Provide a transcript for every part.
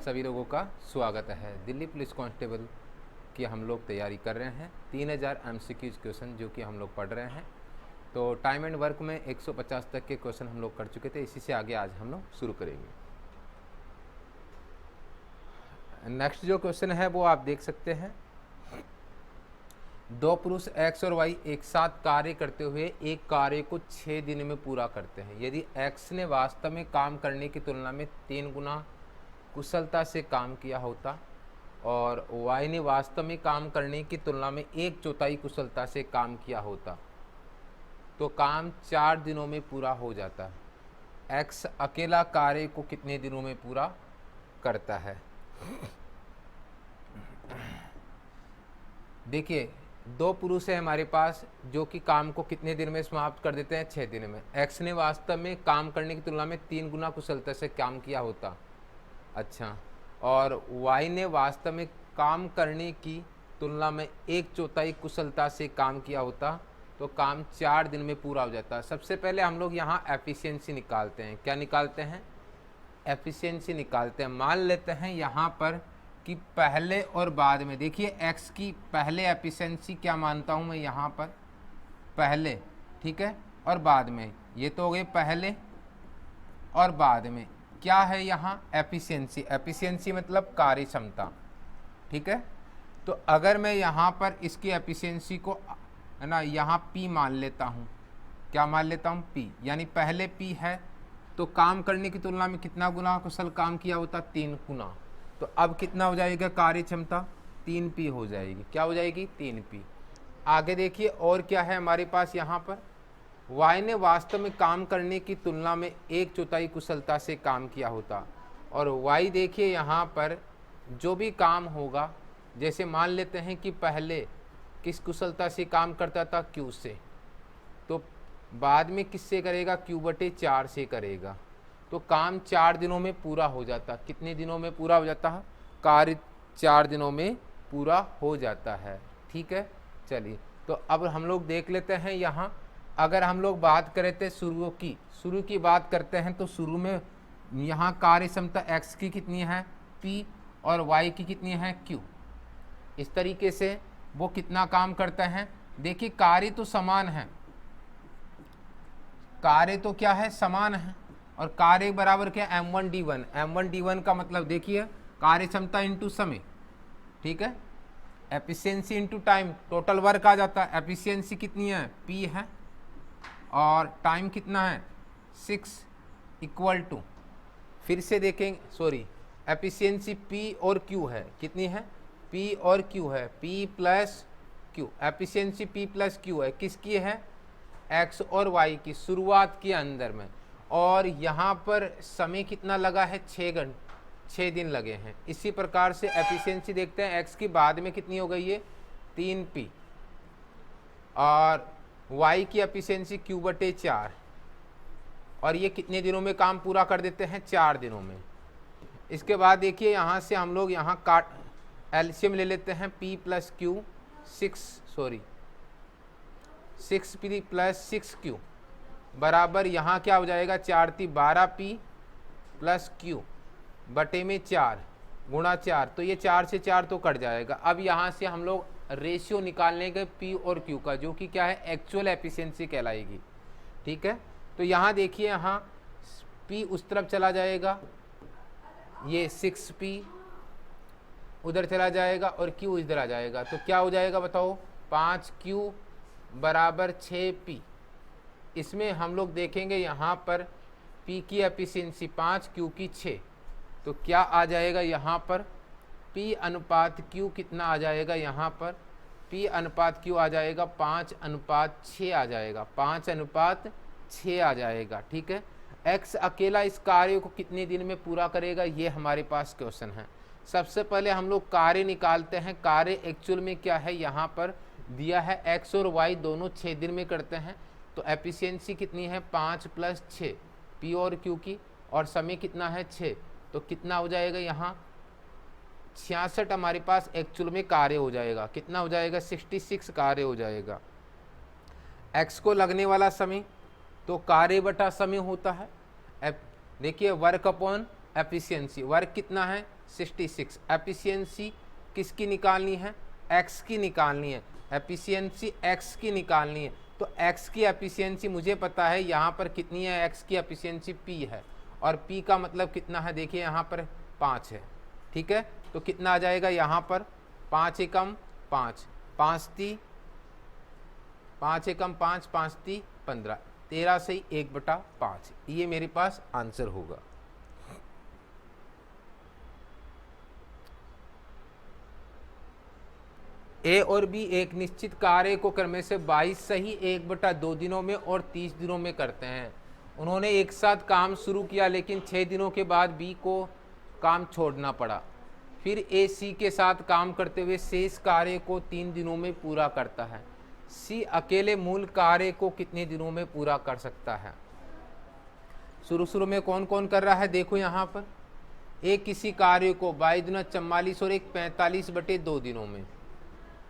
सभी लोगों का स्वागत है। दिल्ली पुलिस कांस्टेबल की हम लोग तैयारी कर रहे हैं। 3000 MCQs क्वेश्चन जो कि हम लोग पढ़ रहे हैं। तो टाइम एंड वर्क में 150 तक के क्वेश्चन हम लोग कर चुके थे, इसी से आगे आज हम लोग शुरू करेंगे। नेक्स्ट जो क्वेश्चन है वो आप देख सकते हैं। दो पुरुष X और Y एक साथ कार्य करते हुए एक कार्य को 6 दिन में पूरा करते हैं। यदि X ने वास्तव में काम करने की तुलना में 3 गुना कुशलता से काम किया होता और Y ने वास्तव में काम करने की तुलना में 1/4 कुशलता से काम किया होता तो काम 4 दिनों में पूरा हो जाता है। X अकेला कार्य को कितने दिनों में पूरा करता है? देखिए, दो पुरुष है हमारे पास जो कि काम को कितने दिन में समाप्त कर देते हैं? 6 दिन में। X ने वास्तव में काम करने की तुलना में 3 गुना कुशलता से काम किया होता। अच्छा, और Y ने वास्तव में काम करने की तुलना में 1/4 कुशलता से काम किया होता तो काम 4 दिन में पूरा हो जाता। सबसे पहले हम लोग यहाँ एफिशिएंसी निकालते हैं। क्या निकालते हैं? एफिशिएंसी निकालते हैं। मान लेते हैं यहाँ पर कि पहले और बाद में, देखिए X की पहले एफिशिएंसी क्या मानता हूँ मैं यहाँ पर? पहले, ठीक है, और बाद में। ये तो हो गए पहले और बाद में। क्या है यहाँ? एफिशिएंसी। एफिशिएंसी मतलब कार्य क्षमता, ठीक है। तो अगर मैं यहाँ पर इसकी एफिशिएंसी को है ना यहाँ P मान लेता हूँ। क्या मान लेता हूँ? P, यानी पहले P है तो काम करने की तुलना में कितना गुना कुशल काम किया होता? 3 गुना। तो अब कितना हो जाएगा कार्य क्षमता? 3P हो जाएगी। क्या हो जाएगी? 3P। आगे देखिए और क्या है हमारे पास यहाँ पर? Y ने वास्तव में काम करने की तुलना में 1/4 कुशलता से काम किया होता और Y देखिए यहाँ पर जो भी काम होगा, जैसे मान लेते हैं कि पहले किस कुशलता से काम करता था? Q से, तो बाद में किससे करेगा? Q/4 से करेगा। तो काम 4 दिनों में पूरा हो जाता। कितने दिनों में पूरा हो जाता है? कार्य 4 दिनों में पूरा हो जाता है, ठीक है। चलिए, तो अब हम लोग देख लेते हैं यहाँ। अगर हम लोग बात करें थे शुरू की बात करते हैं तो शुरू में यहाँ कार्य क्षमता X की कितनी है? P, और Y की कितनी है? Q। इस तरीके से वो कितना काम करते हैं? देखिए कार्य तो समान है, कार्य तो क्या है? समान है। और कार्य बराबर क्या? M1D1। M1D1 का मतलब देखिए कार्य क्षमता इंटू समय, ठीक है। Efficiency into time, total work आ जाता है। एफिशिएंसी कितनी है? P है और टाइम कितना है? 6 इक्वल टू, फिर से देखेंगे, सॉरी, एफिशिएंसी P और Q है। कितनी है? P और Q है, P plus Q। Efficiency P plus Q है, किसकी है? X और Y की, शुरुआत के अंदर में। और यहाँ पर समय कितना लगा है? 6 दिन लगे हैं। इसी प्रकार से एफिशिएंसी देखते हैं X की बाद में कितनी हो गई है? 3P, और Y की एफिशिएंसी Q/4, और ये कितने दिनों में काम पूरा कर देते हैं? 4 दिनों में। इसके बाद देखिए यहाँ से हम लोग यहाँ काट एलसीएम ले लेते हैं। P plus Q 6P plus 6Q बराबर यहाँ क्या हो जाएगा? 4×3 12P प्लस Q बटे में 4 गुणा 4। तो ये 4 से 4 तो कट जाएगा। अब यहाँ से हम लोग रेशियो निकालने के P और Q का, जो कि क्या है? एक्चुअल एफिशिएंसी कहलाएगी, ठीक है। तो यहाँ देखिए, यहाँ P उस तरफ चला जाएगा, ये 6P उधर चला जाएगा और Q इधर आ जाएगा। तो क्या हो जाएगा बताओ? 5Q बराबर 6P। इसमें हम लोग देखेंगे यहाँ पर P की एफिशिएंसी 5, Q की 6, तो क्या आ जाएगा यहाँ पर? P अनुपात Q कितना आ जाएगा यहाँ पर? P अनुपात Q आ जाएगा 5:6 आ जाएगा, 5:6 आ जाएगा, ठीक है। X अकेला इस कार्य को कितने दिन में पूरा करेगा? ये हमारे पास क्वेश्चन है। सबसे पहले हम लोग कार्य निकालते हैं। कार्य एक्चुअल में क्या है? यहाँ पर दिया है X और Y दोनों 6 दिन में करते हैं। तो एफिशिएंसी कितनी है? 5 + 6 P और Q की, और समय कितना है? 6। तो कितना हो जाएगा यहाँ? 66 हमारे पास एक्चुअल में कार्य हो जाएगा। कितना हो जाएगा? 66 कार्य हो जाएगा। X को लगने वाला समय तो कार्य बटा समय होता है। देखिए वर्क अपॉन एफिशिएंसी, वर्क कितना है? 66। एफिशिएंसी किसकी निकालनी है? x की निकालनी है। एफिशिएंसी x की निकालनी है, तो x की एफिशिएंसी मुझे पता है यहाँ पर कितनी है, x की एफिशिएंसी p है, और p का मतलब कितना है, देखिए यहाँ पर 5 है। ठीक है, तो कितना आ जाएगा यहाँ पर 5 एकम 5, 5 ती 5 एकम 5, 5 ती 15, 13 से 1/5, ये मेरे पास आंसर होगा। ए और बी एक निश्चित कार्य को क्रम से 22 सही 1/2 दिनों में और 30 दिनों में करते हैं। उन्होंने एक साथ काम शुरू किया, लेकिन 6 दिनों के बाद बी को काम छोड़ना पड़ा। फिर ए सी के साथ काम करते हुए शेष कार्य को 3 दिनों में पूरा करता है। सी अकेले मूल कार्य को कितने दिनों में पूरा कर सकता है? शुरू में कौन कौन कर रहा है, देखो यहाँ पर। एक किसी कार्य को 22 दूना 44 और एक 45/2 दिनों में,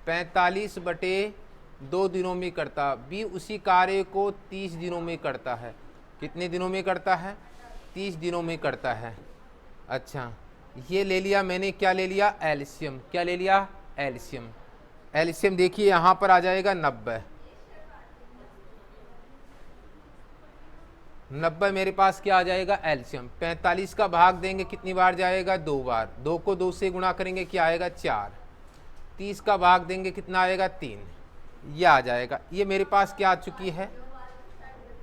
45/2 दिनों में करता। बी उसी कार्य को 30 दिनों में करता है। कितने दिनों में करता है? 30 दिनों में करता है। अच्छा, ये ले लिया मैंने, क्या ले लिया? एलसीएम। क्या ले लिया? एलसीएम। एलसीएम देखिए यहाँ पर आ जाएगा 90। 90 मेरे पास क्या आ जाएगा? एलसीएम। 45 का भाग देंगे कितनी बार जाएगा? 2 बार। 2 को 2 से गुणा करेंगे, क्या आएगा? 4। 30 का भाग देंगे कितना आएगा? 3। यह आ जाएगा। ये मेरे पास क्या आ चुकी है?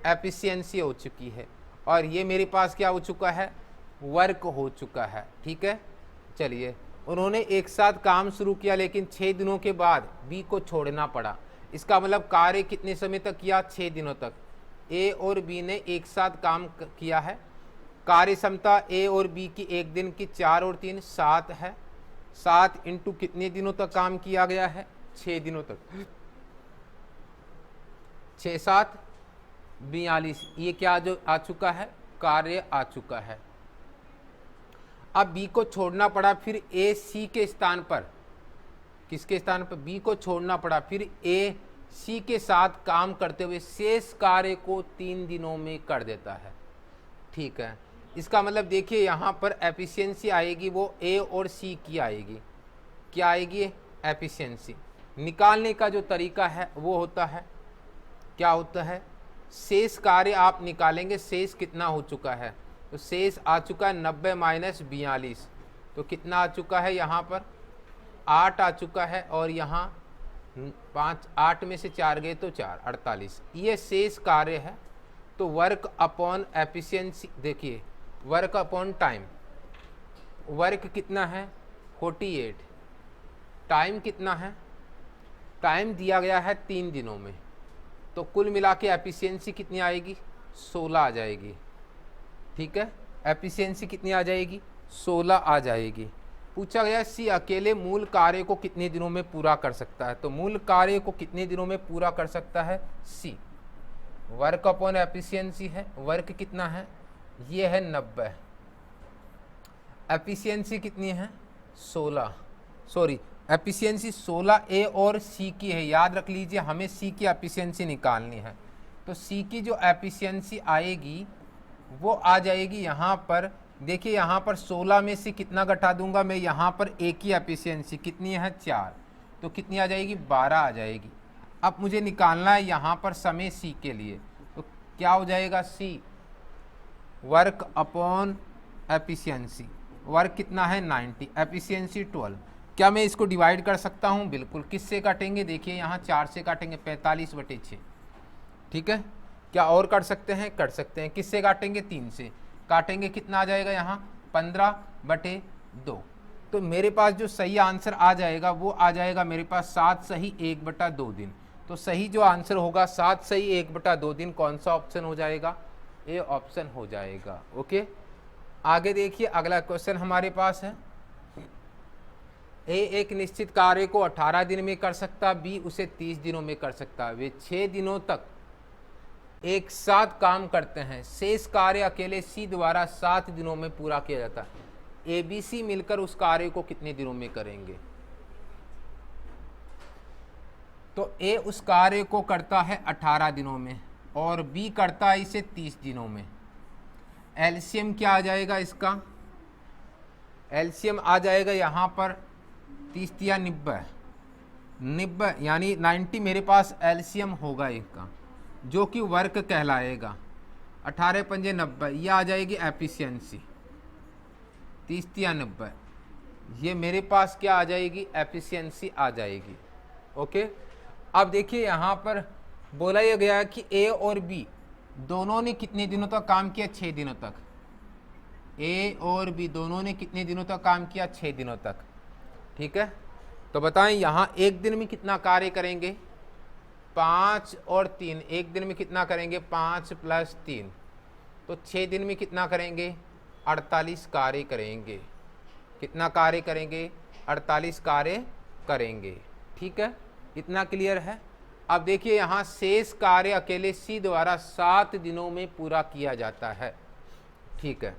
एफिशिएंसी हो चुकी है। और ये मेरे पास क्या हो चुका है? वर्क हो चुका है। ठीक है, चलिए। उन्होंने एक साथ काम शुरू किया, लेकिन 6 दिनों के बाद बी को छोड़ना पड़ा। इसका मतलब कार्य कितने समय तक किया? 6 दिनों तक। ए और बी ने एक साथ काम किया है। कार्य क्षमता ए और बी की एक दिन की 4 और 3 7 है। 7 इंटू कितने दिनों तक काम किया गया है? 6 दिनों तक। 6 7 42। ये क्या जो आ चुका है? कार्य आ चुका है। अब बी को छोड़ना पड़ा, फिर ए सी के स्थान पर, किसके स्थान पर? बी को छोड़ना पड़ा। फिर ए सी के साथ काम करते हुए शेष कार्य को 3 दिनों में कर देता है। ठीक है, इसका मतलब देखिए यहाँ पर एफिशिएंसी आएगी वो ए और सी की आएगी। क्या आएगी? एफिशिएंसी। निकालने का जो तरीका है वो होता है, क्या होता है? शेष कार्य आप निकालेंगे। शेष कितना हो चुका है? तो शेष आ चुका है 90 माइनस 42, तो कितना आ चुका है यहाँ पर? 8 आ चुका है। और यहाँ 5, 8 में से 4 गए तो 4, 48। ये शेष कार्य है। तो वर्क अपॉन एफिशिएंसी, देखिए वर्क अपॉन टाइम। वर्क कितना है? 48। टाइम कितना है? टाइम दिया गया है 3 दिनों में, तो कुल मिला के एफिशिएंसी कितनी आएगी? 16 आ जाएगी। ठीक है, एफिशिएंसी कितनी आ जाएगी? 16 आ जाएगी। पूछा गया सी अकेले मूल कार्य को कितने दिनों में पूरा कर सकता है, तो मूल कार्य को कितने दिनों में पूरा कर सकता है? सी। वर्क अपॉन एफिशिएंसी है। वर्क कितना है? ये है 90। एफिशिएंसी कितनी है? 16। सॉरी, एफिशिएंसी 16 ए और सी की है। याद रख लीजिए, हमें सी की एफिशिएंसी निकालनी है। तो सी की जो एफिशिएंसी आएगी वो आ जाएगी यहाँ पर। देखिए यहाँ पर 16 में से कितना घटा दूंगा मैं? यहाँ पर ए की एफिशिएंसी कितनी है? 4, तो कितनी आ जाएगी? 12 आ जाएगी। अब मुझे निकालना है यहाँ पर समय सी के लिए, तो क्या हो जाएगा? सी वर्क अपॉन एफिशिएंसी। वर्क कितना है? 90, एफिशिएंसी 12। क्या मैं इसको डिवाइड कर सकता हूँ? बिल्कुल। किससे काटेंगे? देखिए यहाँ 4 से काटेंगे, 45/6। ठीक है, क्या और कर सकते हैं? कर सकते हैं। किससे काटेंगे? 3 से काटेंगे, कितना आ जाएगा यहाँ? 15/2। तो मेरे पास जो सही आंसर आ जाएगा वो आ जाएगा मेरे पास 7 सही 1/2 दिन। तो सही जो आंसर होगा 7 सही 1/2 दिन, कौन सा ऑप्शन हो जाएगा? ए ऑप्शन हो जाएगा। ओके, आगे देखिए अगला क्वेश्चन हमारे पास है। ए एक निश्चित कार्य को 18 दिन में कर सकता, बी उसे 30 दिनों में कर सकता। वे 6 दिनों तक एक साथ काम करते हैं। शेष कार्य अकेले सी द्वारा 7 दिनों में पूरा किया जाता है। ए बी सी मिलकर उस कार्य को कितने दिनों में करेंगे? तो ए उस कार्य को करता है 18 दिनों में और बी करता है इसे 30 दिनों में। एलसीएम क्या आ जाएगा इसका? एलसीएम आ जाएगा यहाँ पर 30 या 90 यानी 90 मेरे पास एलसीएम होगा इसका, जो कि वर्क कहलाएगा। 18 पंजे 90, ये आ जाएगी एफिशिएंसी। 30 या 90, ये मेरे पास क्या आ जाएगी, एफिशिएंसी आ जाएगी। ओके, अब देखिए यहाँ पर बोला यह गया है कि ए और बी दोनों ने कितने दिनों तक काम किया, 6 दिनों तक। ए और बी दोनों ने कितने दिनों तक काम किया, 6 दिनों तक। ठीक है, तो बताएं यहाँ एक दिन में कितना कार्य करेंगे, 5 और 3, एक दिन में कितना करेंगे, 5 + 3, तो 6 दिन में कितना करेंगे, 48 कार्य करेंगे। कितना कार्य करेंगे, 48 कार्य करेंगे। ठीक है, इतना क्लियर है। अब देखिए यहाँ शेष कार्य अकेले सी द्वारा 7 दिनों में पूरा किया जाता है। ठीक है,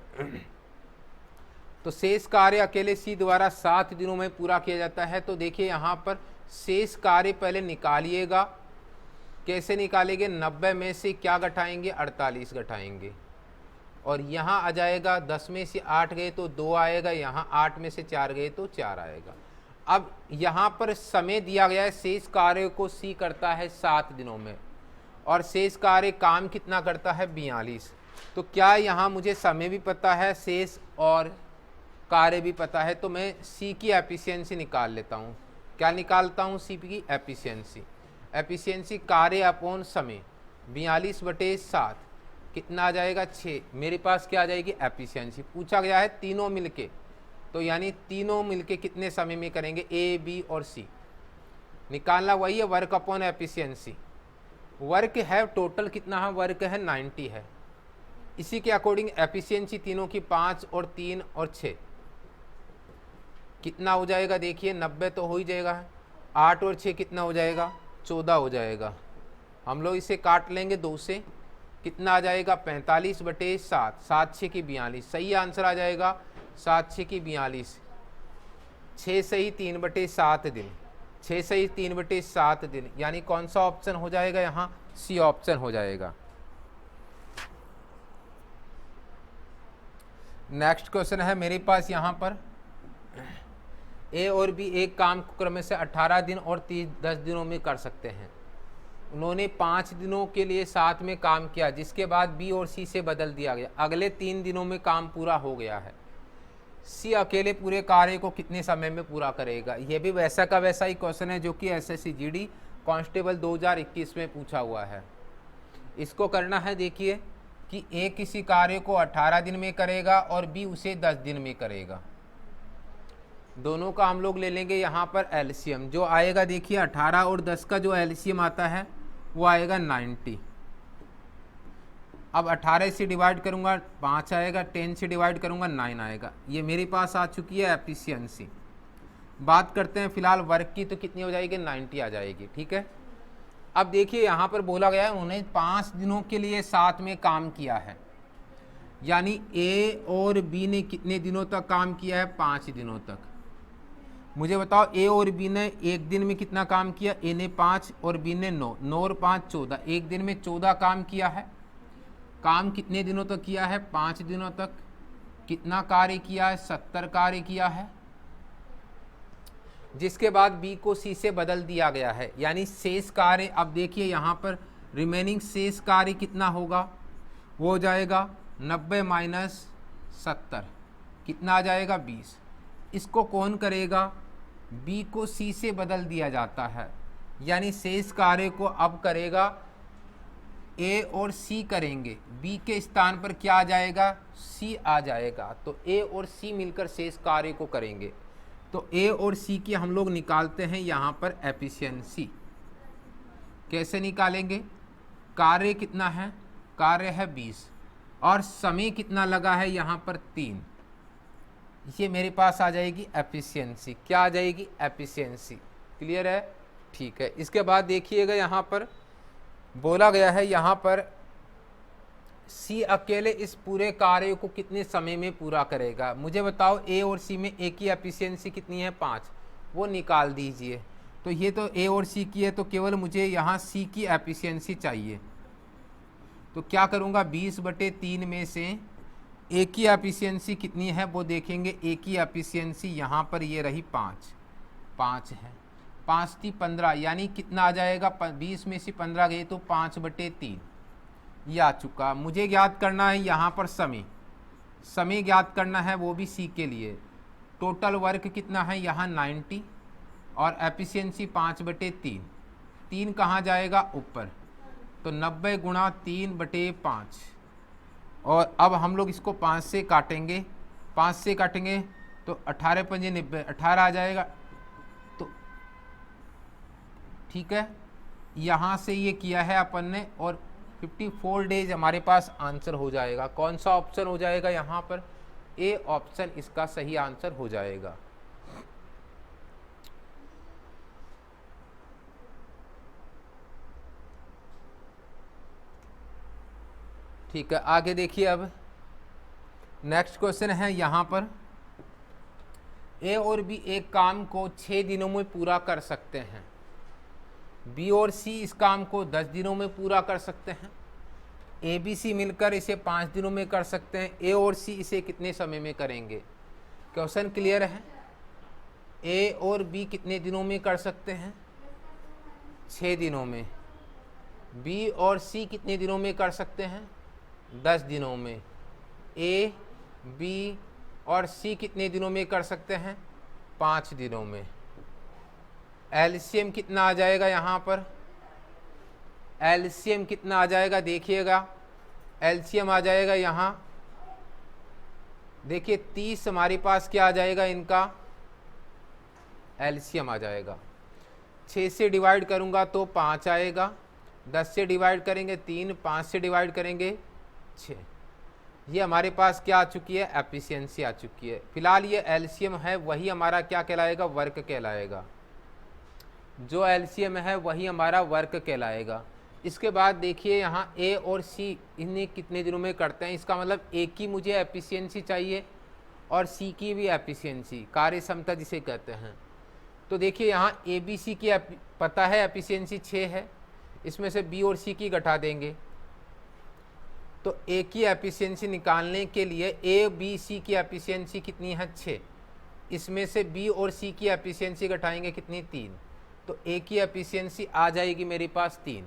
तो शेष कार्य अकेले सी द्वारा 7 दिनों में पूरा किया जाता है। तो देखिए यहाँ पर शेष कार्य पहले निकालिएगा। कैसे निकालेंगे, 90 में से क्या घटाएंगे, 48 घटाएंगे, और यहाँ आ जाएगा 10 में से 8 गए तो 2 आएगा, यहाँ 8 में से 4 गए तो 4 आएगा। अब यहाँ पर समय दिया गया है, शेष कार्य को सी करता है 7 दिनों में, और शेष कार्य काम कितना करता है, 42। तो क्या यहाँ मुझे समय भी पता है, शेष और कार्य भी पता है, तो मैं सी की एफिशिएंसी निकाल लेता हूँ। क्या निकालता हूँ, सी की एफिशिएंसी। एफिशिएंसी कार्य अपॉन समय, 42/7 कितना आ जाएगा, 6। मेरे पास क्या आ जाएगी, एफिशिएंसी। पूछा गया है तीनों मिलके, तो यानी तीनों मिलके कितने समय में करेंगे, ए बी और सी। निकालना वही है, वर्क अपॉन एफिशिएंसी। वर्क है टोटल कितना है, वर्क है 90 है। इसी के अकॉर्डिंग एफिशिएंसी तीनों की 5 और 3 और 6 कितना हो जाएगा, देखिए 90 तो हो ही जाएगा। 8 और 6 कितना हो जाएगा, 14 हो जाएगा। हम लोग इसे काट लेंगे 2 से, कितना आ जाएगा, 45/7, 7 6 की 42, सही आंसर आ जाएगा 7 6 की 42। 6 सही 3/7 दिन, 6 सही 3/7 दिन, यानी कौन सा ऑप्शन हो जाएगा, यहाँ सी ऑप्शन हो जाएगा। नेक्स्ट क्वेश्चन है मेरे पास यहाँ पर, ए और बी एक काम को क्रम से 18 दिन और 10 दिनों में कर सकते हैं। उन्होंने 5 दिनों के लिए साथ में काम किया, जिसके बाद बी और सी से बदल दिया गया। अगले 3 दिनों में काम पूरा हो गया है। सी अकेले पूरे कार्य को कितने समय में पूरा करेगा। यह भी वैसा का वैसा ही क्वेश्चन है जो कि एसएससी जीडी कांस्टेबल 2021 में पूछा हुआ है। इसको करना है, देखिए कि ए किसी कार्य को 18 दिन में करेगा और बी उसे 10 दिन में करेगा। दोनों का हम लोग ले लेंगे यहाँ पर एलसीएम, जो आएगा देखिए 18 और 10 का जो एलसीएम आता है वो आएगा 90। अब 18 से डिवाइड करूँगा 5 आएगा, 10 से डिवाइड करूँगा 9 आएगा। ये मेरे पास आ चुकी है एफिशिएंसी। बात करते हैं फिलहाल वर्क की, तो कितनी हो जाएगी, 90 आ जाएगी। ठीक है, अब देखिए यहाँ पर बोला गया है उन्होंने 5 दिनों के लिए साथ में काम किया है, यानी ए और बी ने कितने दिनों तक काम किया है, 5 दिनों तक। मुझे बताओ ए और बी ने एक दिन में कितना काम किया, ए ने 5 और बी ने 9, 9 और 5 14, एक दिन में 14 काम किया है। काम कितने दिनों तक किया है, 5 दिनों तक। कितना कार्य किया है, 70 कार्य किया है। जिसके बाद बी को सी से बदल दिया गया है, यानी शेष कार्य, अब देखिए यहाँ पर रिमेनिंग शेष कार्य कितना होगा, वो हो जाएगा 90 - 70, कितना आ जाएगा, 20। इसको कौन करेगा, बी को सी से बदल दिया जाता है, यानी शेष कार्य को अब करेगा ए और सी करेंगे। बी के स्थान पर क्या आ जाएगा, सी आ जाएगा। तो ए और सी मिलकर शेष कार्य को करेंगे। तो ए और सी की हम लोग निकालते हैं यहाँ पर एफिशिएंसी। कैसे निकालेंगे, कार्य कितना है, कार्य है 20 और समय कितना लगा है यहाँ पर 3। ये मेरे पास आ जाएगी एफिशिएंसी। क्या आ जाएगी, एफिशिएंसी। क्लियर है, ठीक है। इसके बाद देखिएगा यहाँ पर बोला गया है, यहाँ पर सी अकेले इस पूरे कार्य को कितने समय में पूरा करेगा। मुझे बताओ ए और सी में ए की एफिशिएंसी कितनी है, 5, वो निकाल दीजिए। तो ये तो ए और सी की है, तो केवल मुझे यहाँ सी की एफिशिएंसी चाहिए। तो क्या करूँगा, 20/3 में से ए की एफिशिएंसी कितनी है वो देखेंगे। ए की एफिशिएंसी यहाँ पर ये रही 5 है। 5×3 = 15, यानी कितना आ जाएगा, 20 में से 15 गए तो 5/3 ये आ चुका। मुझे ज्ञात करना है यहाँ पर समय ज्ञात करना है, वो भी सी के लिए। टोटल वर्क कितना है यहाँ 90 और एफिशिएंसी 5/3। 3 कहाँ जाएगा, ऊपर, तो 90 × 3/5। और अब हम लोग इसको 5 से काटेंगे, 5 से काटेंगे तो 18 × 5 = 90, 18 आ जाएगा। तो ठीक है, यहाँ से ये किया है अपन ने और 54 डेज हमारे पास आंसर हो जाएगा। कौन सा ऑप्शन हो जाएगा यहाँ पर, ए ऑप्शन इसका सही आंसर हो जाएगा। ठीक है, आगे देखिए। अब नेक्स्ट क्वेश्चन है यहाँ पर, ए और बी एक काम को 6 दिनों में पूरा कर सकते हैं, बी और सी इस काम को 10 दिनों में पूरा कर सकते हैं, ए बी सी मिलकर इसे 5 दिनों में कर सकते हैं, ए और सी इसे कितने समय में करेंगे। क्वेश्चन क्लियर है। ए और बी कितने दिनों में कर सकते हैं, 6 दिनों में। बी और सी कितने दिनों में कर सकते हैं, 10 दिनों में। ए बी और सी कितने दिनों में कर सकते हैं, 5 दिनों में। एलसीएम कितना आ जाएगा यहाँ पर, एलसीएम कितना आ जाएगा देखिएगा। एलसीएम आ जाएगा यहाँ, देखिए 30 हमारे पास क्या आ जाएगा, इनका एलसीएम आ जाएगा। 6 से डिवाइड करूँगा तो 5 आएगा, 10 से डिवाइड करेंगे 3, 5 से डिवाइड करेंगे 6। ये हमारे पास क्या आ चुकी है, एफिशिएंसी आ चुकी है। फिलहाल ये एलसीएम है, वही हमारा क्या कहलाएगा, वर्क कहलाएगा। जो एलसीएम है वही हमारा वर्क कहलाएगा। इसके बाद देखिए यहाँ ए और सी इन्हें कितने दिनों में करते हैं। इसका मतलब ए की मुझे एफिशिएंसी चाहिए और सी की भी एफिशिएंसी, कार्य क्षमता जिसे कहते हैं। तो देखिए यहाँ ए बी सी की पता है एफिशिएंसी 6 है, इसमें से बी और सी की घटा देंगे तो ए की एफिशिएंसी निकालने के लिए ए बी सी की एफिशिएंसी कितनी है, 6। इसमें से बी और सी की एफिशिएंसी घटाएंगे कितनी, 3। तो ए की एफिशिएंसी आ जाएगी मेरे पास 3।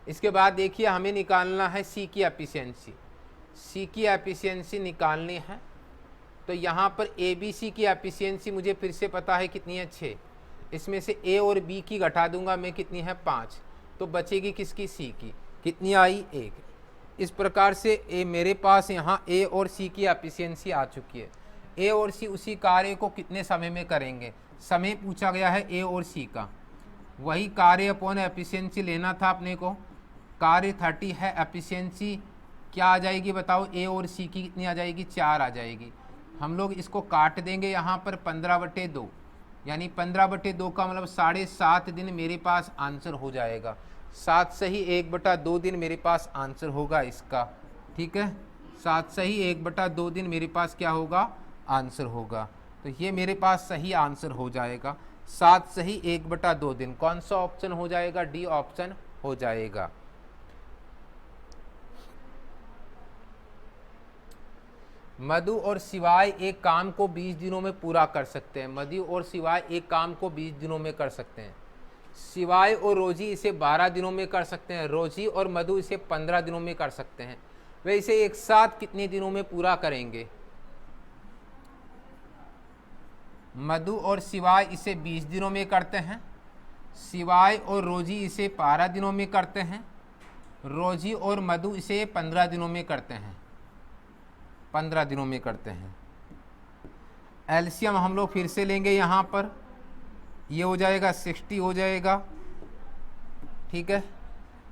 इसके बाद देखिए हमें निकालना है सी की एफिशिएंसी। सी की एफिशिएंसी निकालनी है तो यहाँ पर ए बी सी की एफिशिएंसी मुझे फिर से पता है कितनी है, 6। इसमें से ए और बी की घटा दूंगा मैं, कितनी है, 5। तो बचेगी किसकी, सी की। कितनी आई, 1। इस प्रकार से ए मेरे पास यहाँ ए और सी की एफिशिएंसी आ चुकी है। ए और सी उसी कार्य को कितने समय में करेंगे, समय पूछा गया है ए और सी का। वही कार्य अपॉन एफिशिएंसी लेना था अपने को। कार्य 30 है, एफिशिएंसी क्या आ जाएगी बताओ, ए और सी की कितनी आ जाएगी, 4 आ जाएगी। हम लोग इसको काट देंगे यहाँ पर 15/2, यानी 15/2 का मतलब 7.5 दिन मेरे पास आंसर हो जाएगा। 7 सही 1/2 दिन मेरे पास आंसर होगा इसका। ठीक है, 7 सही 1/2 दिन मेरे पास क्या होगा, आंसर होगा। तो ये मेरे पास सही आंसर हो जाएगा, 7 सही 1/2 दिन। कौन सा ऑप्शन हो जाएगा, डी ऑप्शन हो जाएगा। मधु और शिवाय एक काम को 20 दिनों में पूरा कर सकते हैं। मधु और शिवाय एक काम को 20 दिनों में कर सकते हैं। शिवाय और रोजी इसे 12 दिनों में कर सकते हैं। रोजी और मधु इसे 15 दिनों में कर सकते हैं। वे इसे एक साथ कितने दिनों में पूरा करेंगे। मधु और शिवाय इसे 20 दिनों में करते हैं। शिवाय और रोजी इसे 12 दिनों में करते हैं। रोजी और मधु इसे 15 दिनों में करते हैं। 15 दिनों में करते हैं। एलसीएम हम लोग फिर से लेंगे यहाँ पर, ये हो जाएगा 60 हो जाएगा। ठीक है,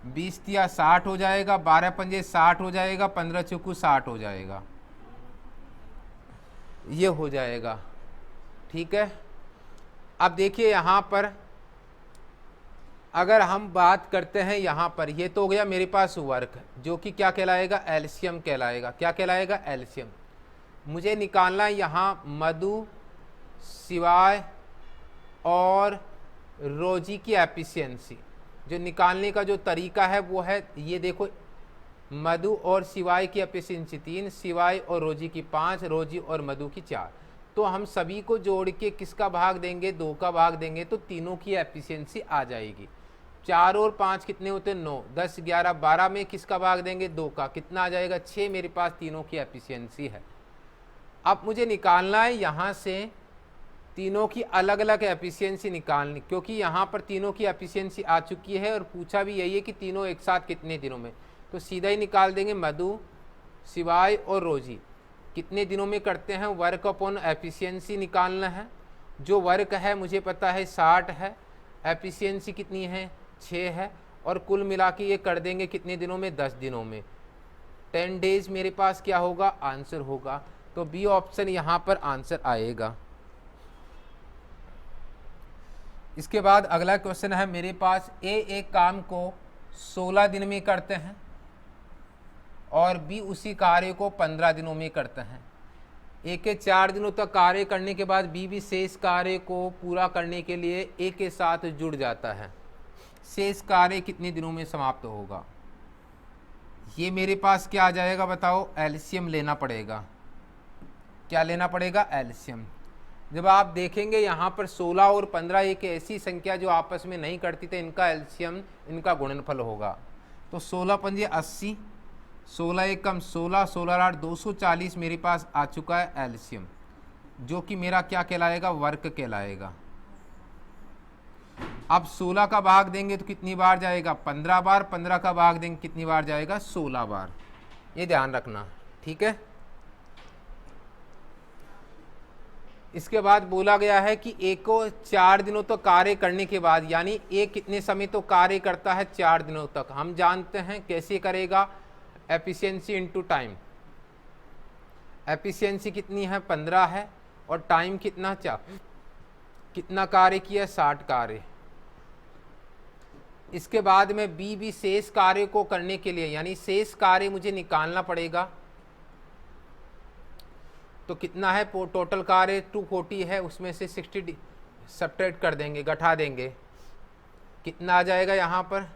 20 या 60 हो जाएगा, 12 पंजे 60 हो जाएगा, 15 चौकू 60 हो जाएगा, ये हो जाएगा। ठीक है, अब देखिए यहाँ पर अगर हम बात करते हैं यहाँ पर, ये तो हो गया मेरे पास वर्क, जो कि क्या कहलाएगा, एलसीएम कहलाएगा। क्या कहलाएगा, एलसीएम। मुझे निकालना है यहाँ मधु, शिवाय और रोजी की एफिशिएंसी। जो निकालने का जो तरीका है वो है, ये देखो मधु और शिवाय की एफिशिएंसी 3, शिवाय और रोजी की 5, रोजी और मधु की 4। तो हम सभी को जोड़ के किसका भाग देंगे, 2 का भाग देंगे, तो तीनों की एफिशिएंसी आ जाएगी। 4 और 5 कितने होते हैं, 9, 10, 11, 12 में किसका भाग देंगे, 2 का, कितना आ जाएगा, 6। मेरे पास तीनों की एफिशिएंसी है। अब मुझे निकालना है यहाँ से तीनों की अलग अलग एफिशिएंसी निकालनी, क्योंकि यहाँ पर तीनों की एफिशिएंसी आ चुकी है और पूछा भी यही है कि तीनों एक साथ कितने दिनों में। तो सीधा ही निकाल देंगे, मधु, शिवाय और रोजी कितने दिनों में करते हैं, वर्क अपॉन एफिशिएंसी निकालना है। जो वर्क है मुझे पता है 60 है, एफिशिएंसी कितनी है, 6 है, और कुल मिला के ये कर देंगे कितने दिनों में, 10 दिनों में। 10 डेज मेरे पास क्या होगा, आंसर होगा। तो बी ऑप्शन यहाँ पर आंसर आएगा। इसके बाद अगला क्वेश्चन है मेरे पास, ए एक काम को 16 दिन में करते हैं और बी उसी कार्य को 15 दिनों में करते हैं। ए के 4 दिनों तक कार्य करने के बाद बी भी शेष कार्य को पूरा करने के लिए ए के साथ जुड़ जाता है। शेष कार्य कितने दिनों में समाप्त होगा, ये मेरे पास क्या आ जाएगा बताओ, एलसीएम लेना पड़ेगा। क्या लेना पड़ेगा, एलसीएम। जब आप देखेंगे यहाँ पर 16 और 15 एक ऐसी संख्या जो आपस में नहीं करती थी, इनका एलसीएम, इनका गुणनफल होगा। तो 16 पंजे 80, 16 एकम 16, 16 8 240 मेरे पास आ चुका है एलसीएम, जो कि मेरा क्या कहलाएगा, वर्क कहलाएगा। अब 16 का भाग देंगे तो कितनी बार जाएगा, 15 बार। 15 का भाग देंगे कितनी बार जाएगा, 16 बार। ये ध्यान रखना, ठीक है। इसके बाद बोला गया है कि ए को 4 दिनों तक कार्य करने के बाद, यानी ए कितने समय तो कार्य करता है, 4 दिनों तक। हम जानते हैं कैसे करेगा, एफिशिएंसी इनटू टाइम। एफिशिएंसी कितनी है, 15 है, और टाइम कितना, 4। कितना कार्य किया, 60 कार्य। इसके बाद में बी भी शेष कार्य को करने के लिए, यानी शेष कार्य मुझे निकालना पड़ेगा। तो कितना है, टोटल कार्य 240 है, उसमें से 60 सब्ट्रैक्ट कर देंगे, घटा देंगे। कितना आ जाएगा यहाँ पर,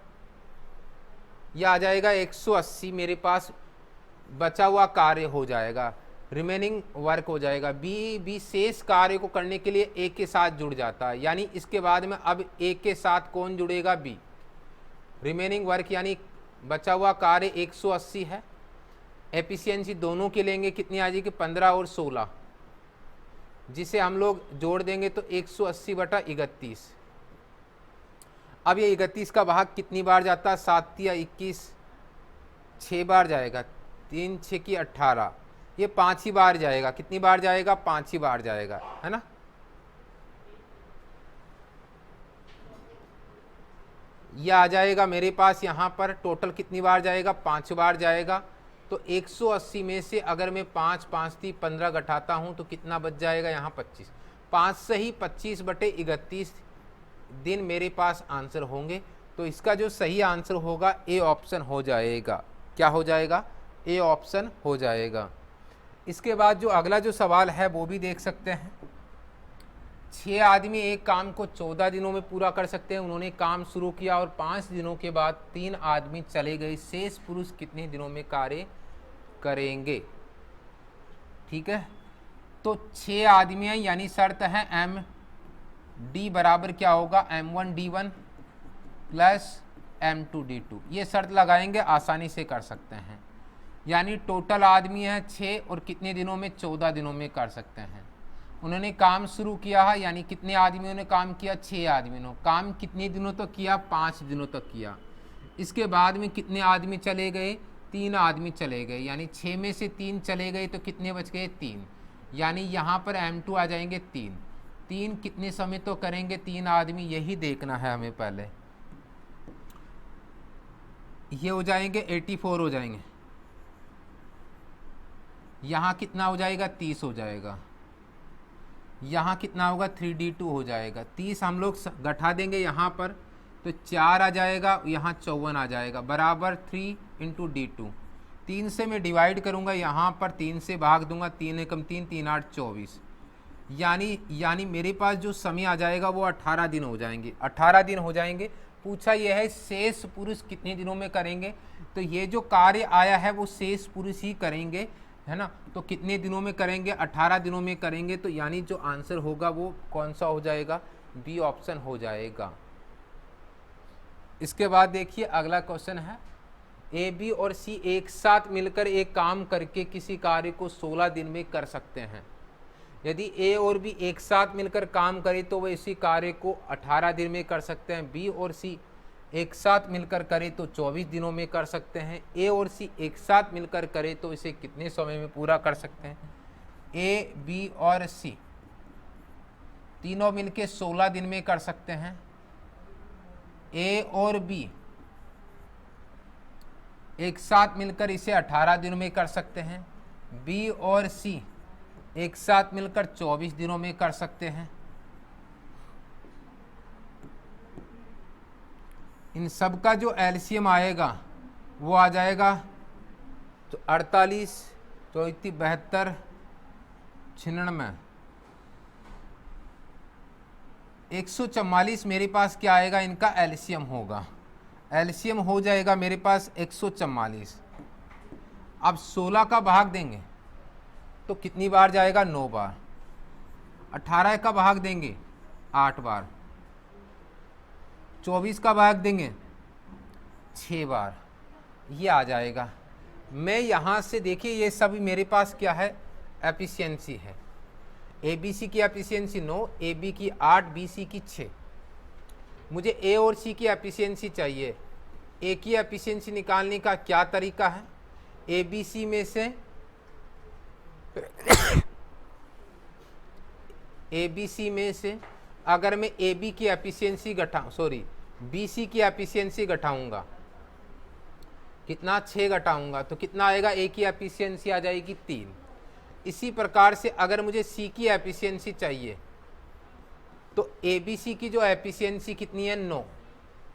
यह आ जाएगा 180 मेरे पास बचा हुआ कार्य हो जाएगा, रिमेनिंग वर्क हो जाएगा। बी शेष कार्य को करने के लिए ए के साथ जुड़ जाता है, यानी इसके बाद में अब ए के साथ कौन जुड़ेगा, बी। रिमेनिंग वर्क यानी बचा हुआ कार्य 180 है। एफिशिएंसी दोनों के लेंगे, कितनी आ जाएगी, 15 और 16, जिसे हम लोग जोड़ देंगे तो 180/31। अब ये 31 का भाग कितनी बार जाता है, 7 या 21, 6 बार जाएगा। 3 6 की 18, ये 5 ही बार जाएगा। कितनी बार जाएगा, 5 ही बार जाएगा, है ना। यह आ जाएगा मेरे पास यहाँ पर टोटल कितनी बार जाएगा, 5 बार जाएगा। तो 180 में से अगर मैं 5 5 3 15 घटाता हूँ तो कितना बच जाएगा यहाँ, 25। 5 से ही 25/31 दिन मेरे पास आंसर होंगे। तो इसका जो सही आंसर होगा ए ऑप्शन हो जाएगा। क्या हो जाएगा, ए ऑप्शन हो जाएगा। इसके बाद जो अगला जो सवाल है वो भी देख सकते हैं। 6 आदमी एक काम को 14 दिनों में पूरा कर सकते हैं। उन्होंने काम शुरू किया और 5 दिनों के बाद 3 आदमी चले गए। शेष पुरुष कितने दिनों में कार्य करेंगे, ठीक है। तो 6 आदमी हैं, यानी शर्त है एम डी बराबर क्या होगा, M1D1 प्लस M2D2। ये शर्त लगाएंगे, आसानी से कर सकते हैं। यानी टोटल आदमी है 6 और कितने दिनों में, 14 दिनों में कर सकते हैं। उन्होंने काम शुरू किया है, यानी कितने आदमियों ने काम किया, 6 आदमियों ने। काम कितने दिनों तक किया, 5 दिनों तक किया। इसके बाद में कितने आदमी चले गए, 3 आदमी चले गए, यानी 6 में से 3 चले गए तो कितने बच गए, 3। यानी यहाँ पर M2 आ जाएंगे 3। 3 कितने समय तो करेंगे 3 आदमी, यही देखना है हमें पहले। ये हो जाएंगे 84 हो जाएंगे। यहाँ कितना हो जाएगा, 30 हो जाएगा। यहाँ कितना होगा, 3D2 हो जाएगा। 30 हम लोग घटा देंगे यहाँ पर तो 4 आ जाएगा, यहाँ 54 आ जाएगा, बराबर 3 × D2। 3 से मैं डिवाइड करूँगा, यहाँ पर 3 से भाग दूंगा, 3 एकम 3, 3 8 24। यानी मेरे पास जो समय आ जाएगा वो 18 दिन हो जाएंगे। 18 दिन हो जाएंगे। पूछा यह है शेष पुरुष कितने दिनों में करेंगे, तो ये जो कार्य आया है वो शेष पुरुष ही करेंगे, है ना। तो कितने दिनों में करेंगे, 18 दिनों में करेंगे। तो यानी जो आंसर होगा वो कौन सा हो जाएगा, बी ऑप्शन हो जाएगा। इसके बाद देखिए अगला क्वेश्चन है, ए बी और सी एक साथ मिलकर एक काम करके किसी कार्य को 16 दिन में कर सकते हैं। यदि ए और बी एक साथ मिलकर काम करें तो वह इसी कार्य को 18 दिन में कर सकते हैं। बी और सी एक साथ मिलकर करें तो 24 दिनों में कर सकते हैं। ए और सी एक साथ मिलकर करें तो इसे कितने समय में पूरा कर सकते हैं। ए बी और सी तीनों मिलकर 16 दिन में कर सकते हैं। ए और बी एक साथ मिलकर इसे 18 दिनों में कर सकते हैं। बी और सी एक साथ मिलकर 24 दिनों में कर सकते हैं। इन सब का जो एलसीएम आएगा वो आ जाएगा तो 48, 34, 72, 96, 144 मेरे पास क्या आएगा, इनका एलसीएम होगा। एलसीएम हो जाएगा मेरे पास 144। अब 16 का भाग देंगे तो कितनी बार जाएगा, 9 बार। 18 का भाग देंगे 8 बार। 24 का भाग देंगे 6 बार। ये आ जाएगा। मैं यहाँ से देखिए ये सब मेरे पास क्या है, एफिशिएंसी है। ए बी सी की एफिशिएंसी 9, ए बी की 8, बी सी की 6। मुझे ए और सी की एफिशिएंसी चाहिए। ए की एफिशिएंसी निकालने का क्या तरीका है, ए बी सी में से ए बी सी में से अगर मैं ए बी की एफिशिएंसी बी सी की एफिशिएंसी घटाऊंगा, कितना 6 घटाऊंगा तो कितना आएगा, ए की एफिशिएंसी आ जाएगी 3। इसी प्रकार से अगर मुझे सी की एफिशिएंसी चाहिए तो ए बी सी की जो एफिशिएंसी कितनी है, 9।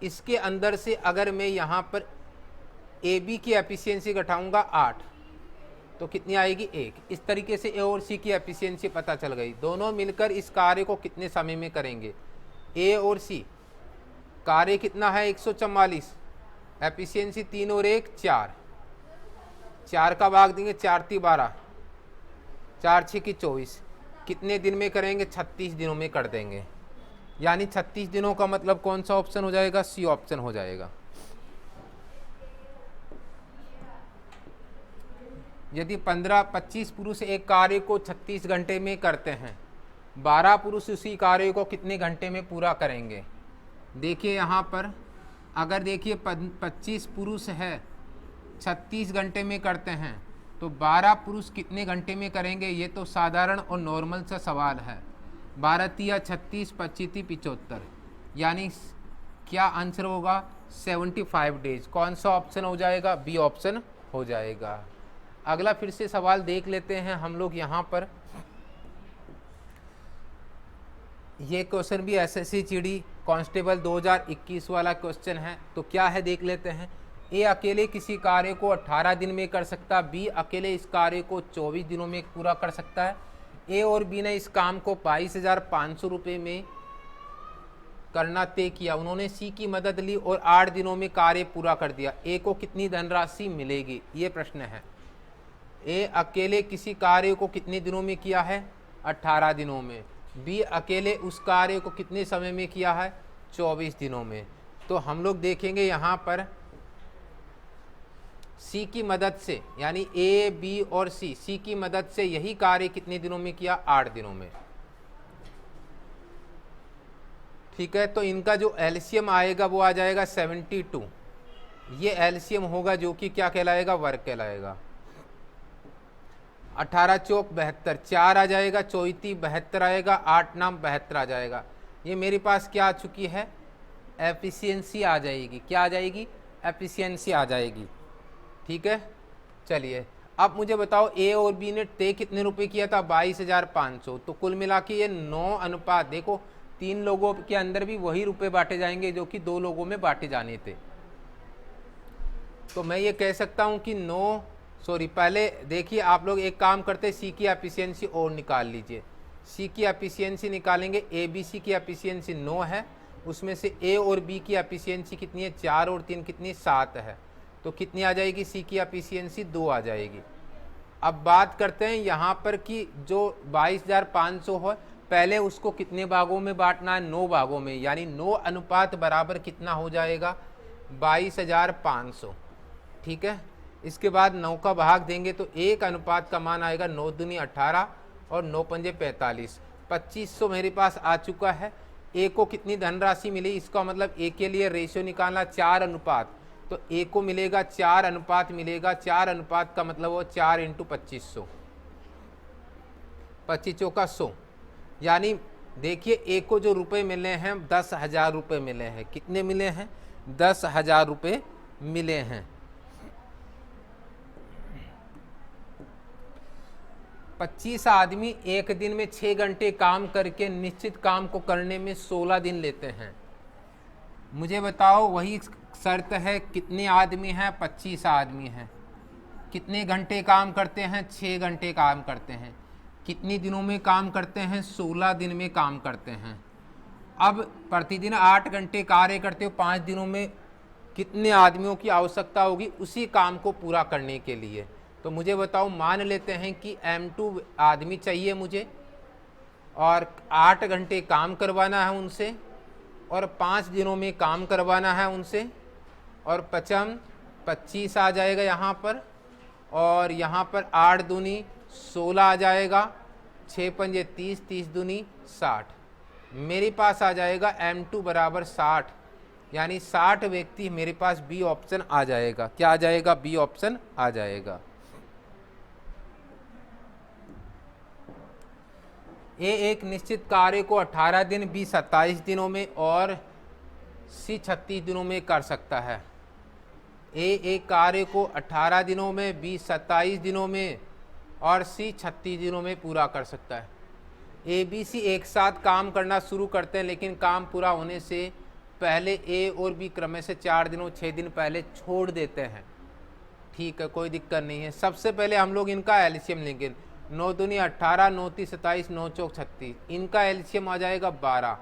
इसके अंदर से अगर मैं यहाँ पर ए बी की एफिशिएंसी घटाऊंगा 8 तो कितनी आएगी, 1। इस तरीके से ए और सी की एफिशिएंसी पता चल गई। दोनों मिलकर इस कार्य को कितने समय में करेंगे। ए और सी कार्य कितना है, 144, एफिशिएंसी 3 और 1 4। 4 का भाग देंगे 4 × 12, 4 × 6 = 24। कितने दिन में करेंगे, 36 दिनों में कर देंगे। यानी 36 दिनों का मतलब कौन सा ऑप्शन हो जाएगा, सी ऑप्शन हो जाएगा। यदि 15-25 पुरुष एक कार्य को 36 घंटे में करते हैं, 12 पुरुष उसी कार्य को कितने घंटे में पूरा करेंगे। देखिए यहाँ पर अगर देखिए 25 पुरुष है 36 घंटे में करते हैं तो 12 पुरुष कितने घंटे में करेंगे। ये तो साधारण और नॉर्मल सा सवाल है। 12 × 36, 25 × 75, यानी क्या आंसर होगा, 75 डेज। कौन सा ऑप्शन हो जाएगा, बी ऑप्शन हो जाएगा। अगला फिर से सवाल देख लेते हैं हम लोग। यहाँ पर ये क्वेश्चन भी एसएससी जीडी कांस्टेबल 2021 वाला क्वेश्चन है। तो क्या है देख लेते हैं। ए अकेले किसी कार्य को 18 दिन में कर सकता, बी अकेले इस कार्य को 24 दिनों में पूरा कर सकता है। ए और बी ने इस काम को 22,500 रुपये में करना तय किया। उन्होंने सी की मदद ली और 8 दिनों में कार्य पूरा कर दिया। ए को कितनी धनराशि मिलेगी, ये प्रश्न है। ए अकेले किसी कार्य को कितने दिनों में किया है, 18 दिनों में। बी अकेले उस कार्य को कितने समय में किया है, 24 दिनों में। तो हम लोग देखेंगे यहाँ पर सी की मदद से, यानी ए बी और सी की मदद से यही कार्य कितने दिनों में किया, 8 दिनों में। ठीक है, तो इनका जो एलसीएम आएगा वो आ जाएगा 72। ये एलसीएम होगा जो कि क्या कहलाएगा, वर्ग कहलाएगा। 18 चौक 72, 4 आ जाएगा, 34 72 आएगा, 8 नाम 72 आ जाएगा। ये मेरे पास क्या आ चुकी है, एफिशिएंसी आ जाएगी। क्या आ जाएगी, एफिशिएंसी आ जाएगी। ठीक है, चलिए अब मुझे बताओ ए और बी ने तय कितने रुपए किया था, 22,500। तो कुल मिला के ये 9 अनुपात, देखो 3 लोगों के अंदर भी वही रुपए बांटे जाएंगे जो कि 2 लोगों में बांटे जाने थे। तो मैं ये कह सकता हूँ कि पहले देखिए आप लोग एक काम करते, सी की एफिशिएंसी और निकाल लीजिए। सी की एफिशिएंसी निकालेंगे, ए बी सी की एफिशिएंसी 9 है उसमें से ए और बी की एफिशिएंसी कितनी है, 4 और 3 कितनी, 7 है। तो कितनी आ जाएगी, सी की एफिशिएंसी 2 आ जाएगी। अब बात करते हैं यहाँ पर कि जो 22,500 हो, पहले उसको कितने भागों में बांटना है, 9 भागों में, यानी 9 अनुपात बराबर कितना हो जाएगा, 22,500। ठीक है, इसके बाद 9 का भाग देंगे तो 1 अनुपात का मान आएगा 9 दूनी 18 और 9 पंजे 45, 2500 मेरे पास आ चुका है। ए को कितनी धनराशि मिली, इसका मतलब ए के लिए रेशियो निकालना 4 अनुपात, तो ए को मिलेगा 4 अनुपात मिलेगा। 4 अनुपात का मतलब वो 4 × 2500, 25 चौका 100, यानी देखिए ए को जो रुपए मिले हैं 10,000 रुपये मिले हैं। कितने मिले हैं, 10,000 रुपये मिले हैं। 25 आदमी एक दिन में 6 घंटे काम करके निश्चित काम को करने में 16 दिन लेते हैं। मुझे बताओ, वही शर्त है, कितने आदमी हैं, 25 आदमी हैं। कितने घंटे काम करते हैं, 6 घंटे काम करते हैं। कितने दिनों में काम करते हैं, 16 दिन में काम करते हैं। अब प्रतिदिन 8 घंटे कार्य करते हो, 5 दिनों में कितने आदमियों की आवश्यकता होगी उसी काम को पूरा करने के लिए। तो मुझे बताओ, मान लेते हैं कि M2 आदमी चाहिए मुझे और 8 घंटे काम करवाना है उनसे और 5 दिनों में काम करवाना है उनसे, और 25 आ जाएगा यहाँ पर, और यहाँ पर 8 दूनी 16 आ जाएगा, 6 पंजे 30, 30 दूनी 60। मेरे पास आ जाएगा M2 बराबर 60, यानी 60 व्यक्ति मेरे पास बी ऑप्शन आ जाएगा। क्या आ जाएगा, बी ऑप्शन आ जाएगा। ए एक निश्चित कार्य को 18 दिन, बी 27 दिनों में और सी 36 दिनों में कर सकता है। ए एक कार्य को 18 दिनों में, बी 27 दिनों में और सी 36 दिनों में पूरा कर सकता है। ए बी सी एक साथ काम करना शुरू करते हैं, लेकिन काम पूरा होने से पहले ए और बी क्रम से 4 दिनों 6 दिन पहले छोड़ देते हैं। ठीक है, कोई दिक्कत नहीं है। सबसे पहले हम लोग इनका एलसीएम लेंगे। 9 दूनी 18, 9 तीस 27, 9 चौक 36। इनका एलसीएम आ जाएगा 12,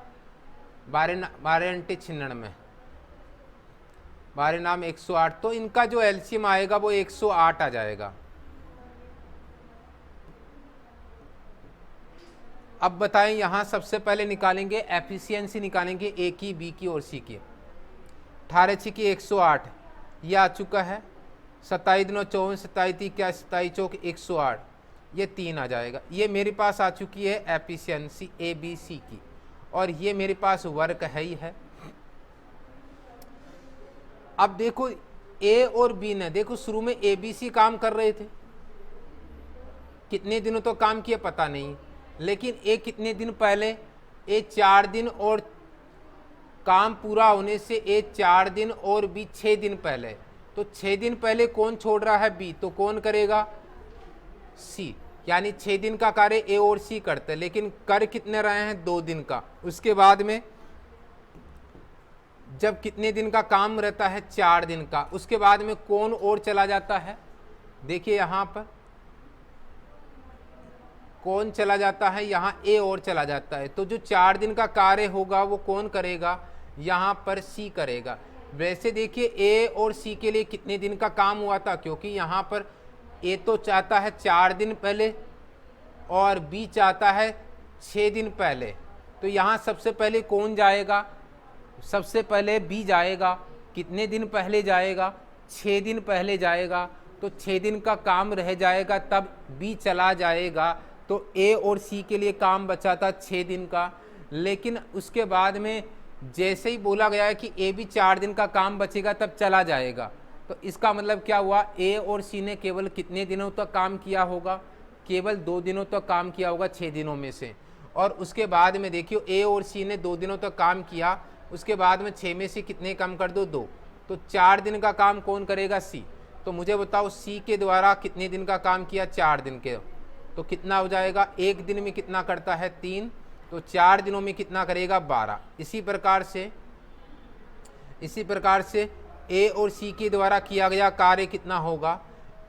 12 अंटे 96, 12 नाम 108। तो इनका जो एलसीएम आएगा वो 108 आ जाएगा। अब बताएं, यहाँ सबसे पहले निकालेंगे एफिशिएंसी, निकालेंगे ए की, बी की और सी की। 18 6 की 108 ये आ चुका है। 27 दिनों 24, 27 क्या, 27 चौक 108, ये 3 आ जाएगा। ये मेरे पास आ चुकी है एफिशिएंसी ए बी सी की, और ये मेरे पास वर्क है ही है। अब देखो ए और बी ने, देखो शुरू में ए बी सी काम कर रहे थे, कितने दिनों तो काम किया पता नहीं, लेकिन ए कितने दिन पहले, ए 4 दिन और काम पूरा होने से ए 4 दिन और बी 6 दिन पहले। तो 6 दिन पहले कौन छोड़ रहा है, बी, तो कौन करेगा, सी। यानी 6 दिन का कार्य ए और सी करते हैं, लेकिन कर कितने रहे हैं, 2 दिन का। उसके बाद में जब कितने दिन का काम रहता है, 4 दिन का, उसके बाद में कौन और चला जाता है, देखिए यहाँ पर कौन चला जाता है, यहाँ ए और चला जाता है। तो जो 4 दिन का कार्य होगा वो कौन करेगा, यहाँ पर सी करेगा। वैसे देखिए ए और सी के लिए कितने दिन का काम हुआ था, क्योंकि यहाँ पर ए तो चाहता है 4 दिन पहले और बी चाहता है 6 दिन पहले। तो यहाँ सबसे पहले कौन जाएगा, सबसे पहले बी जाएगा। कितने दिन पहले जाएगा, 6 दिन पहले जाएगा। तो 6 दिन का काम रह जाएगा, तब बी चला जाएगा। तो ए और सी के लिए काम बचा था 6 दिन का, लेकिन उसके बाद में जैसे ही बोला गया है कि ए भी 4 दिन का काम बचेगा तब चला जाएगा। तो इसका मतलब क्या हुआ, ए और सी ने केवल कितने दिनों तक काम किया होगा, केवल 2 दिनों तक काम किया होगा 6 दिनों में से। और उसके बाद में देखियो ए और सी ने 2 दिनों तक काम किया, उसके बाद में 6 में से कितने कम कर दो, 2। तो 4 दिन का काम कौन करेगा, सी। तो मुझे बताओ सी के द्वारा कितने दिन का काम किया, 4 दिन के। तो कितना हो जाएगा, 1 दिन में कितना करता है, 3। तो 4 दिनों में कितना करेगा, 12। इसी प्रकार से ए और सी के द्वारा किया गया कार्य कितना होगा,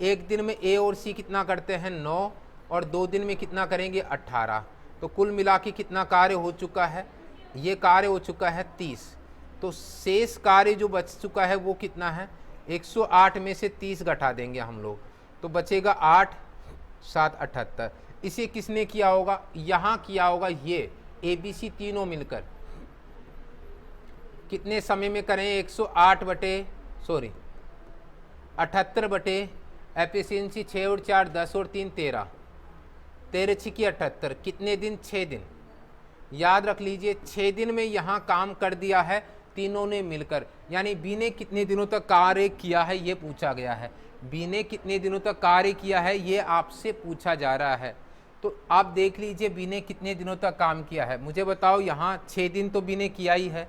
1 दिन में ए और सी कितना करते हैं, 9, और 2 दिन में कितना करेंगे, 18। तो कुल मिला के कितना कार्य हो चुका है, ये कार्य हो चुका है 30, तो शेष कार्य जो बच चुका है वो कितना है, 108 में से 30 घटा देंगे हम लोग, तो बचेगा 8 7 78। इसे किसने किया होगा, यहाँ किया होगा ये ABC तीनों मिलकर। कितने समय में करें, 78 बटे एफिशिएंसी 6 और 4 10 और 3 13, 13 6 की 78, कितने दिन, 6 दिन। याद रख लीजिए 6 दिन में यहाँ काम कर दिया है तीनों ने मिलकर। यानी बी ने कितने दिनों तक कार्य किया है ये पूछा गया है, बी ने कितने दिनों तक कार्य किया है ये आपसे पूछा जा रहा है। तो आप देख लीजिए बी ने कितने दिनों तक काम किया है, मुझे बताओ। यहाँ 6 दिन तो बी ने किया ही है,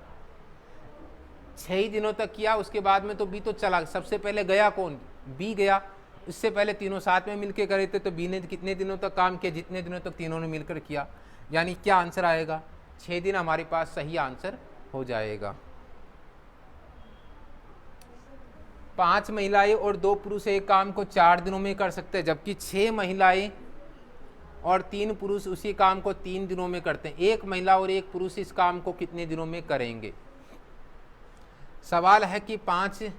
6 ही दिनों तक किया, उसके बाद में तो बी तो चला। सबसे पहले गया कौन, बी गया, उससे पहले तीनों साथ में मिलकर करे थे, तो बी ने कितने दिनों तक काम किया, जितने दिनों तक तीनों ने मिलकर किया। यानी क्या आंसर आएगा, 6 दिन हमारे पास सही आंसर हो जाएगा। 5 महिलाएं और 2 पुरुष एक काम को 4 दिनों में कर सकते हैं, जबकि 6 महिलाएं और 3 पुरुष उसी काम को 3 दिनों में करते हैं। 1 महिला और 1 पुरुष इस काम को कितने दिनों में करेंगे। सवाल है कि 5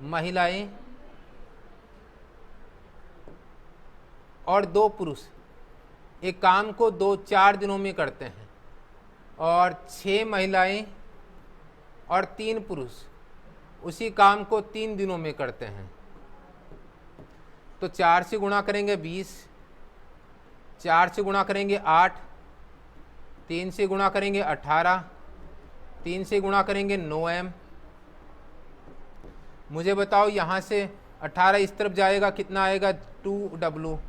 महिलाएं और 2 पुरुष एक काम को 4 दिनों में करते हैं, और 6 महिलाएं और 3 पुरुष उसी काम को 3 दिनों में करते हैं। तो 4 से गुणा करेंगे 20, 4 से गुणा करेंगे 8, 3 से गुणा करेंगे 18, 3 से गुणा करेंगे 9m। मुझे बताओ यहाँ से 18 इस तरफ जाएगा कितना आएगा, 2w,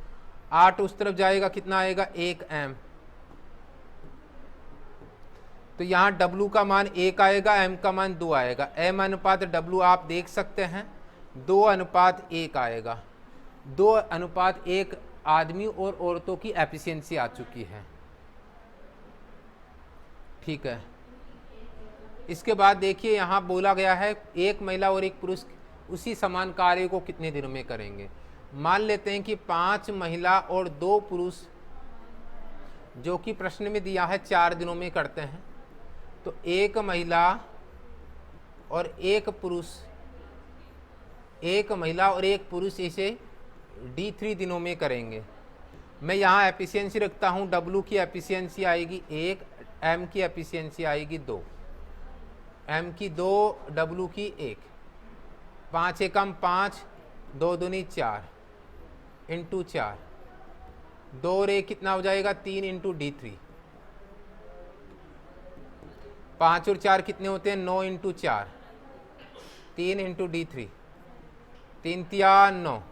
8 उस तरफ जाएगा कितना आएगा, 1m। तो यहाँ w का मान 1 आएगा, m का मान 2 आएगा। m अनुपात w आप देख सकते हैं 2:1 आएगा। 2:1 आदमी और औरतों की एफिशिएंसी आ चुकी है। ठीक है, इसके बाद देखिए यहाँ बोला गया है 1 महिला और 1 पुरुष उसी समान कार्य को कितने दिनों में करेंगे। मान लेते हैं कि 5 महिला और 2 पुरुष जो कि प्रश्न में दिया है 4 दिनों में करते हैं, तो 1 महिला और 1 पुरुष, 1 महिला और 1 पुरुष इसे D3 दिनों में करेंगे। मैं यहाँ एफिशिएंसी रखता हूँ, W की एफिशिएंसी आएगी 1, M की एफिशिएंसी आएगी 2, M की 2, W की 1, 5 एकम 5, 2 दूनी 4 इंटू 4, 2 रे कितना हो जाएगा 3 इंटू D3, 5 और 4 कितने होते हैं 9 इंटू 4, 3 इंटू D3, 3 तिया 9,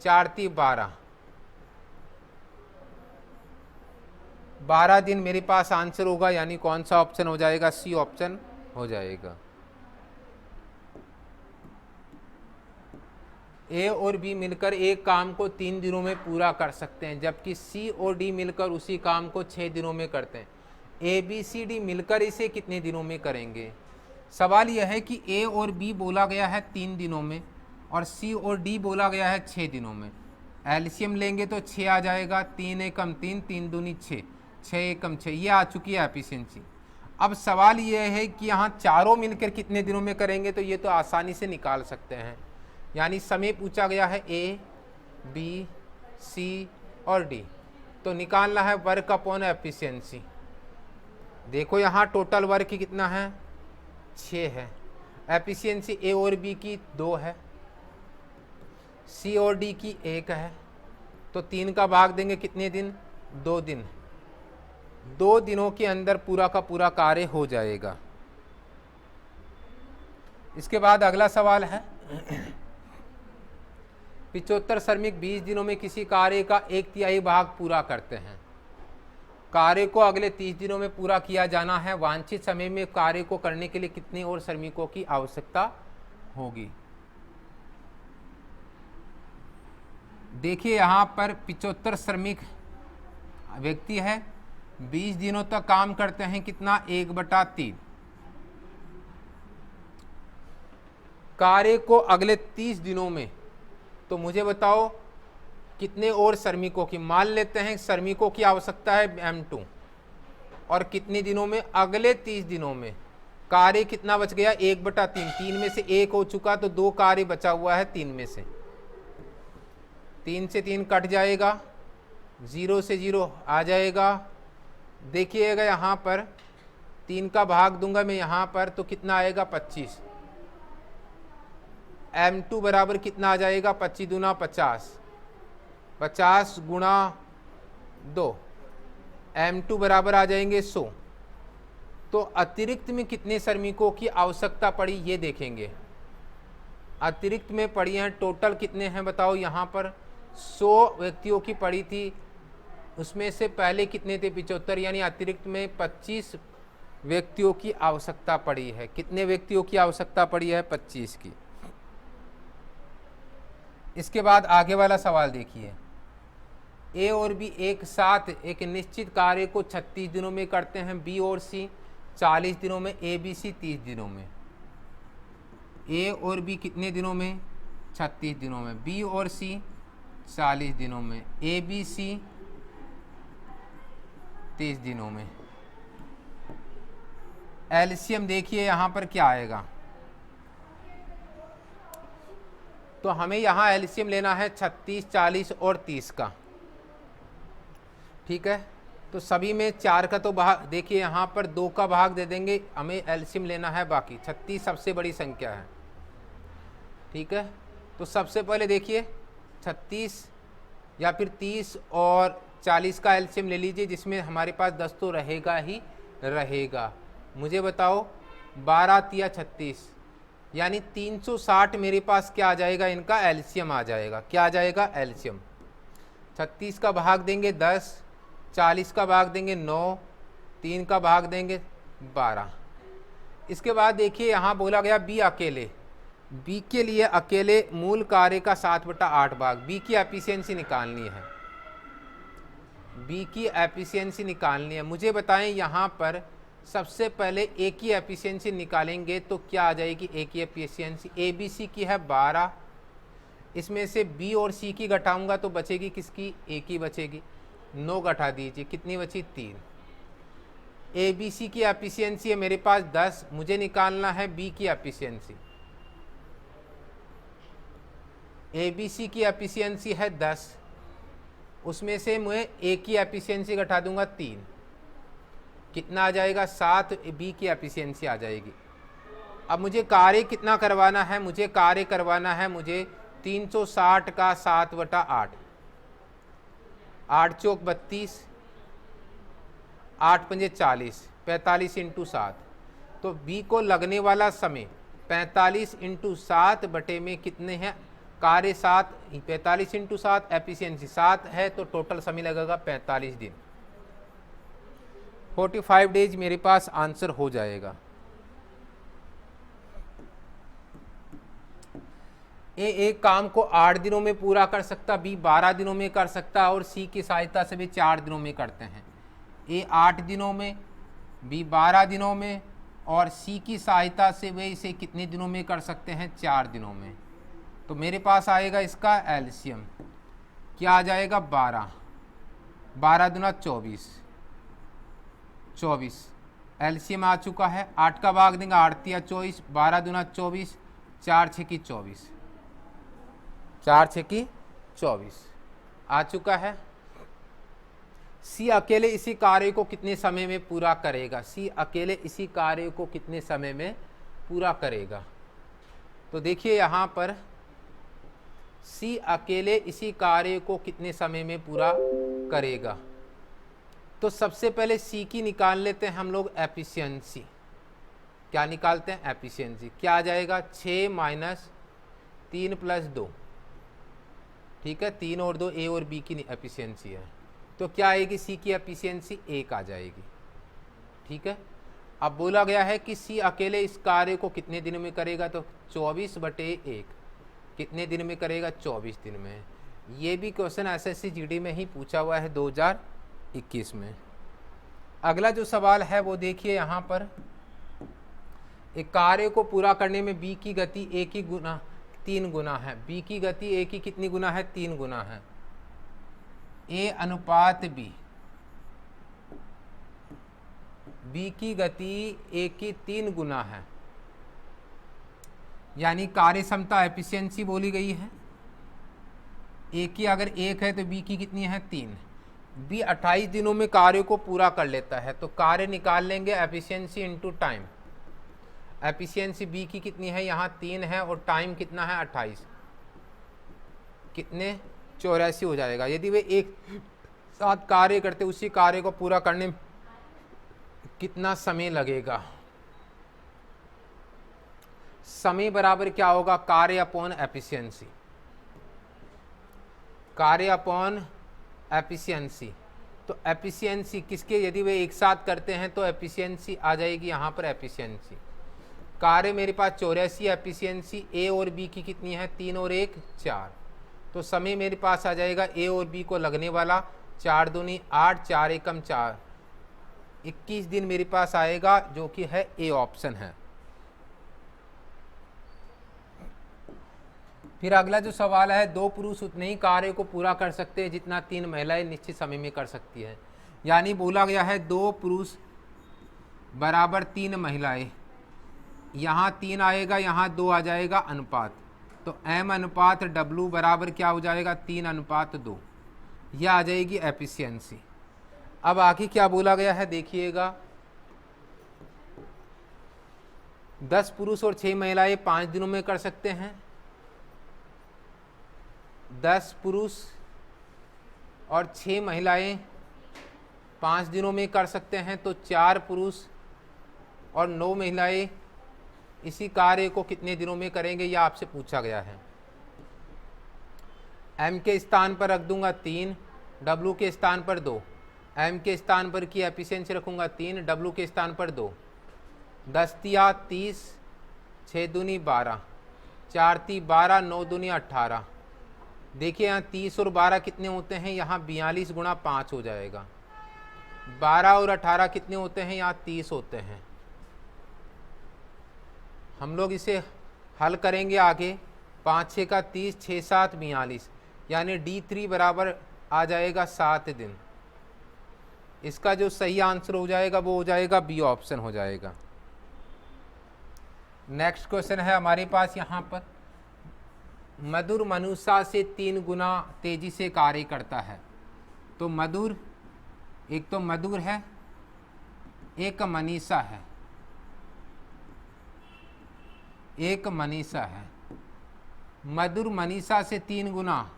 4 ती 12, 12 दिन मेरे पास आंसर होगा। यानी कौन सा ऑप्शन हो जाएगा, सी ऑप्शन हो जाएगा। ए और बी मिलकर एक काम को 3 दिनों में पूरा कर सकते हैं, जबकि सी और डी मिलकर उसी काम को 6 दिनों में करते हैं। ए बी सी डी मिलकर इसे कितने दिनों में करेंगे। सवाल यह है कि ए और बी बोला गया है 3 दिनों में और सी और डी बोला गया है 6 दिनों में। एलसीएम लेंगे तो 6 आ जाएगा, 3 एकम 3, 3 दूनी 6, 6 एकम 6, ये आ चुकी है एफिशिएंसी। अब सवाल ये है कि यहाँ चारों मिलकर कितने दिनों में करेंगे, तो ये तो आसानी से निकाल सकते हैं। यानी समय पूछा गया है ए बी सी और डी, तो निकालना है वर्क अपॉन एफिशिएंसी। देखो यहाँ टोटल वर्क कितना है 6 है, एफिशिएंसी ए और बी की 2 है, सी और डी की 1 है, तो 3 का भाग देंगे कितने दिन, 2 दिन। 2 दिनों के अंदर पूरा का पूरा कार्य हो जाएगा। इसके बाद अगला सवाल है 75 श्रमिक 20 दिनों में किसी कार्य का 1/3 भाग पूरा करते हैं। कार्य को अगले 30 दिनों में पूरा किया जाना है। वांछित समय में कार्य को करने के लिए कितने और श्रमिकों की आवश्यकता होगी। देखिए यहाँ पर 75 श्रमिक व्यक्ति है, 20 दिनों तक काम करते हैं, कितना 1/3। कार्य को अगले 30 दिनों में, तो मुझे बताओ कितने और श्रमिकों की। मान लेते हैं श्रमिकों की आवश्यकता है M2, और कितने दिनों में, अगले 30 दिनों में। कार्य कितना बच गया, 1/3, 3 में से 1 हो चुका तो 2 कार्य बचा हुआ है 3 में से। 3 से 3 कट जाएगा, 0 से 0 आ जाएगा। देखिएगा यहाँ पर 3 का भाग दूंगा मैं यहाँ पर तो कितना आएगा 25। M2 बराबर कितना आ जाएगा, 25 दूना 50, 50 गुणा 2, M2 बराबर आ जाएंगे 100। तो अतिरिक्त में कितने श्रमिकों की आवश्यकता पड़ी ये देखेंगे। अतिरिक्त में पड़ी हैं टोटल कितने हैं बताओ, यहाँ पर 100 व्यक्तियों की पड़ी थी, उसमें से पहले कितने थे 75, यानी अतिरिक्त में 25 व्यक्तियों की आवश्यकता पड़ी है। कितने व्यक्तियों की आवश्यकता पड़ी है, 25 की। इसके बाद आगे वाला सवाल देखिए, ए और बी एक साथ एक निश्चित कार्य को 36 दिनों में करते हैं, बी और सी 40 दिनों में, ए बी सी 30 दिनों में। ए और बी कितने दिनों में, 36 दिनों में, बी और सी 40 दिनों में, ए बी सी 30 दिनों में। एलसीएम देखिए यहाँ पर क्या आएगा, तो हमें यहाँ एलसीएम लेना है 36, 40 और 30 का। ठीक है, तो सभी में 4 का तो भाग, देखिए यहाँ पर 2 का भाग दे देंगे, हमें एलसीएम लेना है बाकी। 36 सबसे बड़ी संख्या है। ठीक है, तो सबसे पहले देखिए 36 या फिर 30 और 40 का एलसीएम ले लीजिए, जिसमें हमारे पास 10 तो रहेगा ही रहेगा। मुझे बताओ 12 तिया 36, यानी 360 मेरे पास क्या आ जाएगा, इनका एलसीएम आ जाएगा। क्या आ जाएगा, एलसीएम। 36 का भाग देंगे 10, 40 का भाग देंगे 9, 3 का भाग देंगे 12। इसके बाद देखिए यहाँ बोला गया बी अकेले, बी के लिए अकेले मूल कार्य का 7/8 भाग। बी की एफिशिएंसी निकालनी है, बी की एफिशिएंसी निकालनी है। मुझे बताएं यहाँ पर सबसे पहले ए की एफिशिएंसी निकालेंगे तो क्या आ जाएगी, ए की एफिशिएंसी, ए बी सी की है 12, इसमें से बी और सी की घटाऊंगा तो बचेगी किसकी, ए की बचेगी। 9 घटा दीजिए, कितनी बची, 3। ए बी सी की एफिशिएंसी है मेरे पास 10, मुझे निकालना है बी की एफिशिएंसी। ए बी सी की एफिशिएंसी है 10, उसमें से मैं ए की एफिशिएंसी घटा दूंगा 3, कितना आ जाएगा 7, बी की एफिशिएंसी आ जाएगी। अब मुझे कार्य कितना करवाना है, मुझे कार्य करवाना है मुझे 360 का 7/8, 8 चौक 32, 8 पंजे 40, 45 × 7। तो बी को लगने वाला समय 45 × 7 बटे में कितने हैं, कार्य 7, 45 × 7, एफिशिएंसी 7 है, तो टोटल समय लगेगा 45 दिन। 45 डेज मेरे पास आंसर हो जाएगा। ए एक काम को 8 दिनों में पूरा कर सकता, बी 12 दिनों में कर सकता, और सी की सहायता से भी 4 दिनों में करते हैं। ए 8 दिनों में, बी 12 दिनों में, और सी की सहायता से वे इसे कितने दिनों में कर सकते हैं, 4 दिनों में। तो मेरे पास आएगा इसका एलसीएम, क्या आ जाएगा, 12, 12 दूना 24, 24 एलसीएम आ चुका है। 8 का भाग देंगे, 8 तिया 24, 12 दूना 24, 4 छकी 24, 4 छकी 24 आ चुका है। सी अकेले इसी कार्य को कितने समय में पूरा करेगा, सी अकेले इसी कार्य को कितने समय में पूरा करेगा। तो देखिए यहाँ पर सी अकेले इसी कार्य को कितने समय में पूरा करेगा। तो सबसे पहले सी की निकाल लेते हैं हम लोग एफिशिएंसी। क्या निकालते हैं, एफिशिएंसी। क्या आ जाएगा, 6 - 3 + 2। ठीक है, 3 और 2 ए और बी की एफिशिएंसी है, तो क्या आएगी, सी की एफिशिएंसी 1 आ जाएगी। ठीक है, अब बोला गया है कि सी अकेले इस कार्य को कितने दिन में करेगा, तो 24/1 कितने दिन में करेगा, 24 दिन में। ये भी क्वेश्चन एसएससी जीडी में ही पूछा हुआ है 2021 में। अगला जो सवाल है वो देखिए यहाँ पर, एक कार्य को पूरा करने में बी की गति ए की 3 गुना है। बी की गति ए की कितनी गुना है, 3 गुना है। ए अनुपात बी बी की गति ए की 3 गुना है, यानी कार्य क्षमता एफिशिएंसी बोली गई है। ए की अगर 1 है तो बी की कितनी है 3। बी 28 दिनों में कार्य को पूरा कर लेता है, तो कार्य निकाल लेंगे efficiency into time. Efficiency B की कितनी है, यहाँ 3 है, और टाइम कितना है 28, कितने 84 हो जाएगा। यदि वे एक साथ कार्य करते, उसी कार्य को पूरा करने में कितना समय लगेगा। समय बराबर क्या होगा, कार्य अपॉन एफिशिएंसी, कार्य अपॉन एफिशिएंसी। तो एफिशिएंसी किसके, यदि वे एक साथ करते हैं तो एफिशिएंसी आ जाएगी यहाँ पर एफिशिएंसी। कार्य मेरे पास 84, एफिशिएंसी ए और बी की कितनी है 3 और 1 4। तो समय मेरे पास आ जाएगा ए और बी को लगने वाला 4 दूनी 8, 4 एकम 4, 21 दिन मेरे पास आएगा, जो कि है ए ऑप्शन है। फिर अगला जो सवाल है, 2 पुरुष उतने ही कार्य को पूरा कर सकते हैं जितना 3 महिलाएं निश्चित समय में कर सकती है। यानी बोला गया है 2 पुरुष बराबर 3 महिलाएं, यहाँ 3 आएगा, यहाँ 2 आ जाएगा अनुपात, तो m अनुपात w बराबर क्या हो जाएगा 3 अनुपात 2, यह आ जाएगी एफिशिएंसी। अब आगे क्या बोला गया है देखिएगा, 10 पुरुष और 6 महिलाएं 5 दिनों में कर सकते हैं। 10 पुरुष और 6 महिलाएं 5 दिनों में कर सकते हैं, तो 4 पुरुष और 9 महिलाएं इसी कार्य को कितने दिनों में करेंगे, यह आपसे पूछा गया है। m के स्थान पर रख दूंगा 3, w के स्थान पर 2, m के स्थान पर की एफिशिएंसी रखूंगा 3, w के स्थान पर 2। 10 तिया 30, 6 दूनी 12, 4 ती 12, 9 दूनी 18। देखिए यहाँ 30 और 12 कितने होते हैं, यहाँ 42 गुणा 5 हो जाएगा। 12 और 18 कितने होते हैं, यहाँ 30 होते हैं। हम लोग इसे हल करेंगे आगे, 5 6 का 30, 6 7 42, यानी D3 बराबर आ जाएगा 7 दिन। इसका जो सही आंसर हो जाएगा वो हो जाएगा बी ऑप्शन हो जाएगा। नेक्स्ट क्वेश्चन है हमारे पास यहाँ पर, मधुर मनुष्य से 3 गुना तेजी से कार्य करता है। तो मधुर, एक तो मधुर है, एक मनीषा है, एक मनीषा है। मधुर मनीषा से 3 गुना,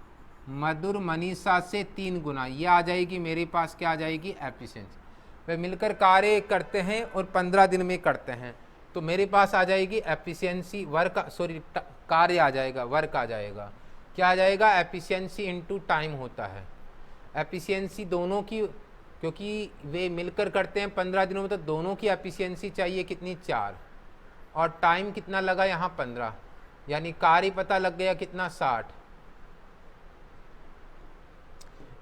मधुर मनीषा से 3 गुना, ये आ जाएगी मेरे पास, क्या आ जाएगी एफिशिएंसी। वे मिलकर कार्य करते हैं और 15 दिन में करते हैं, तो मेरे पास आ जाएगी एफिशिएंसी वर्क, सॉरी कार्य आ जाएगा, वर्क आ जाएगा। क्या आ जाएगा, एफिशिएंसी इनटू टाइम होता है। एफिशिएंसी दोनों की, क्योंकि वे मिलकर करते हैं 15 दिनों में, तो दोनों की एफिशिएंसी चाहिए कितनी 4, और टाइम कितना लगा यहाँ 15, यानी कार्य पता लग गया कितना 60।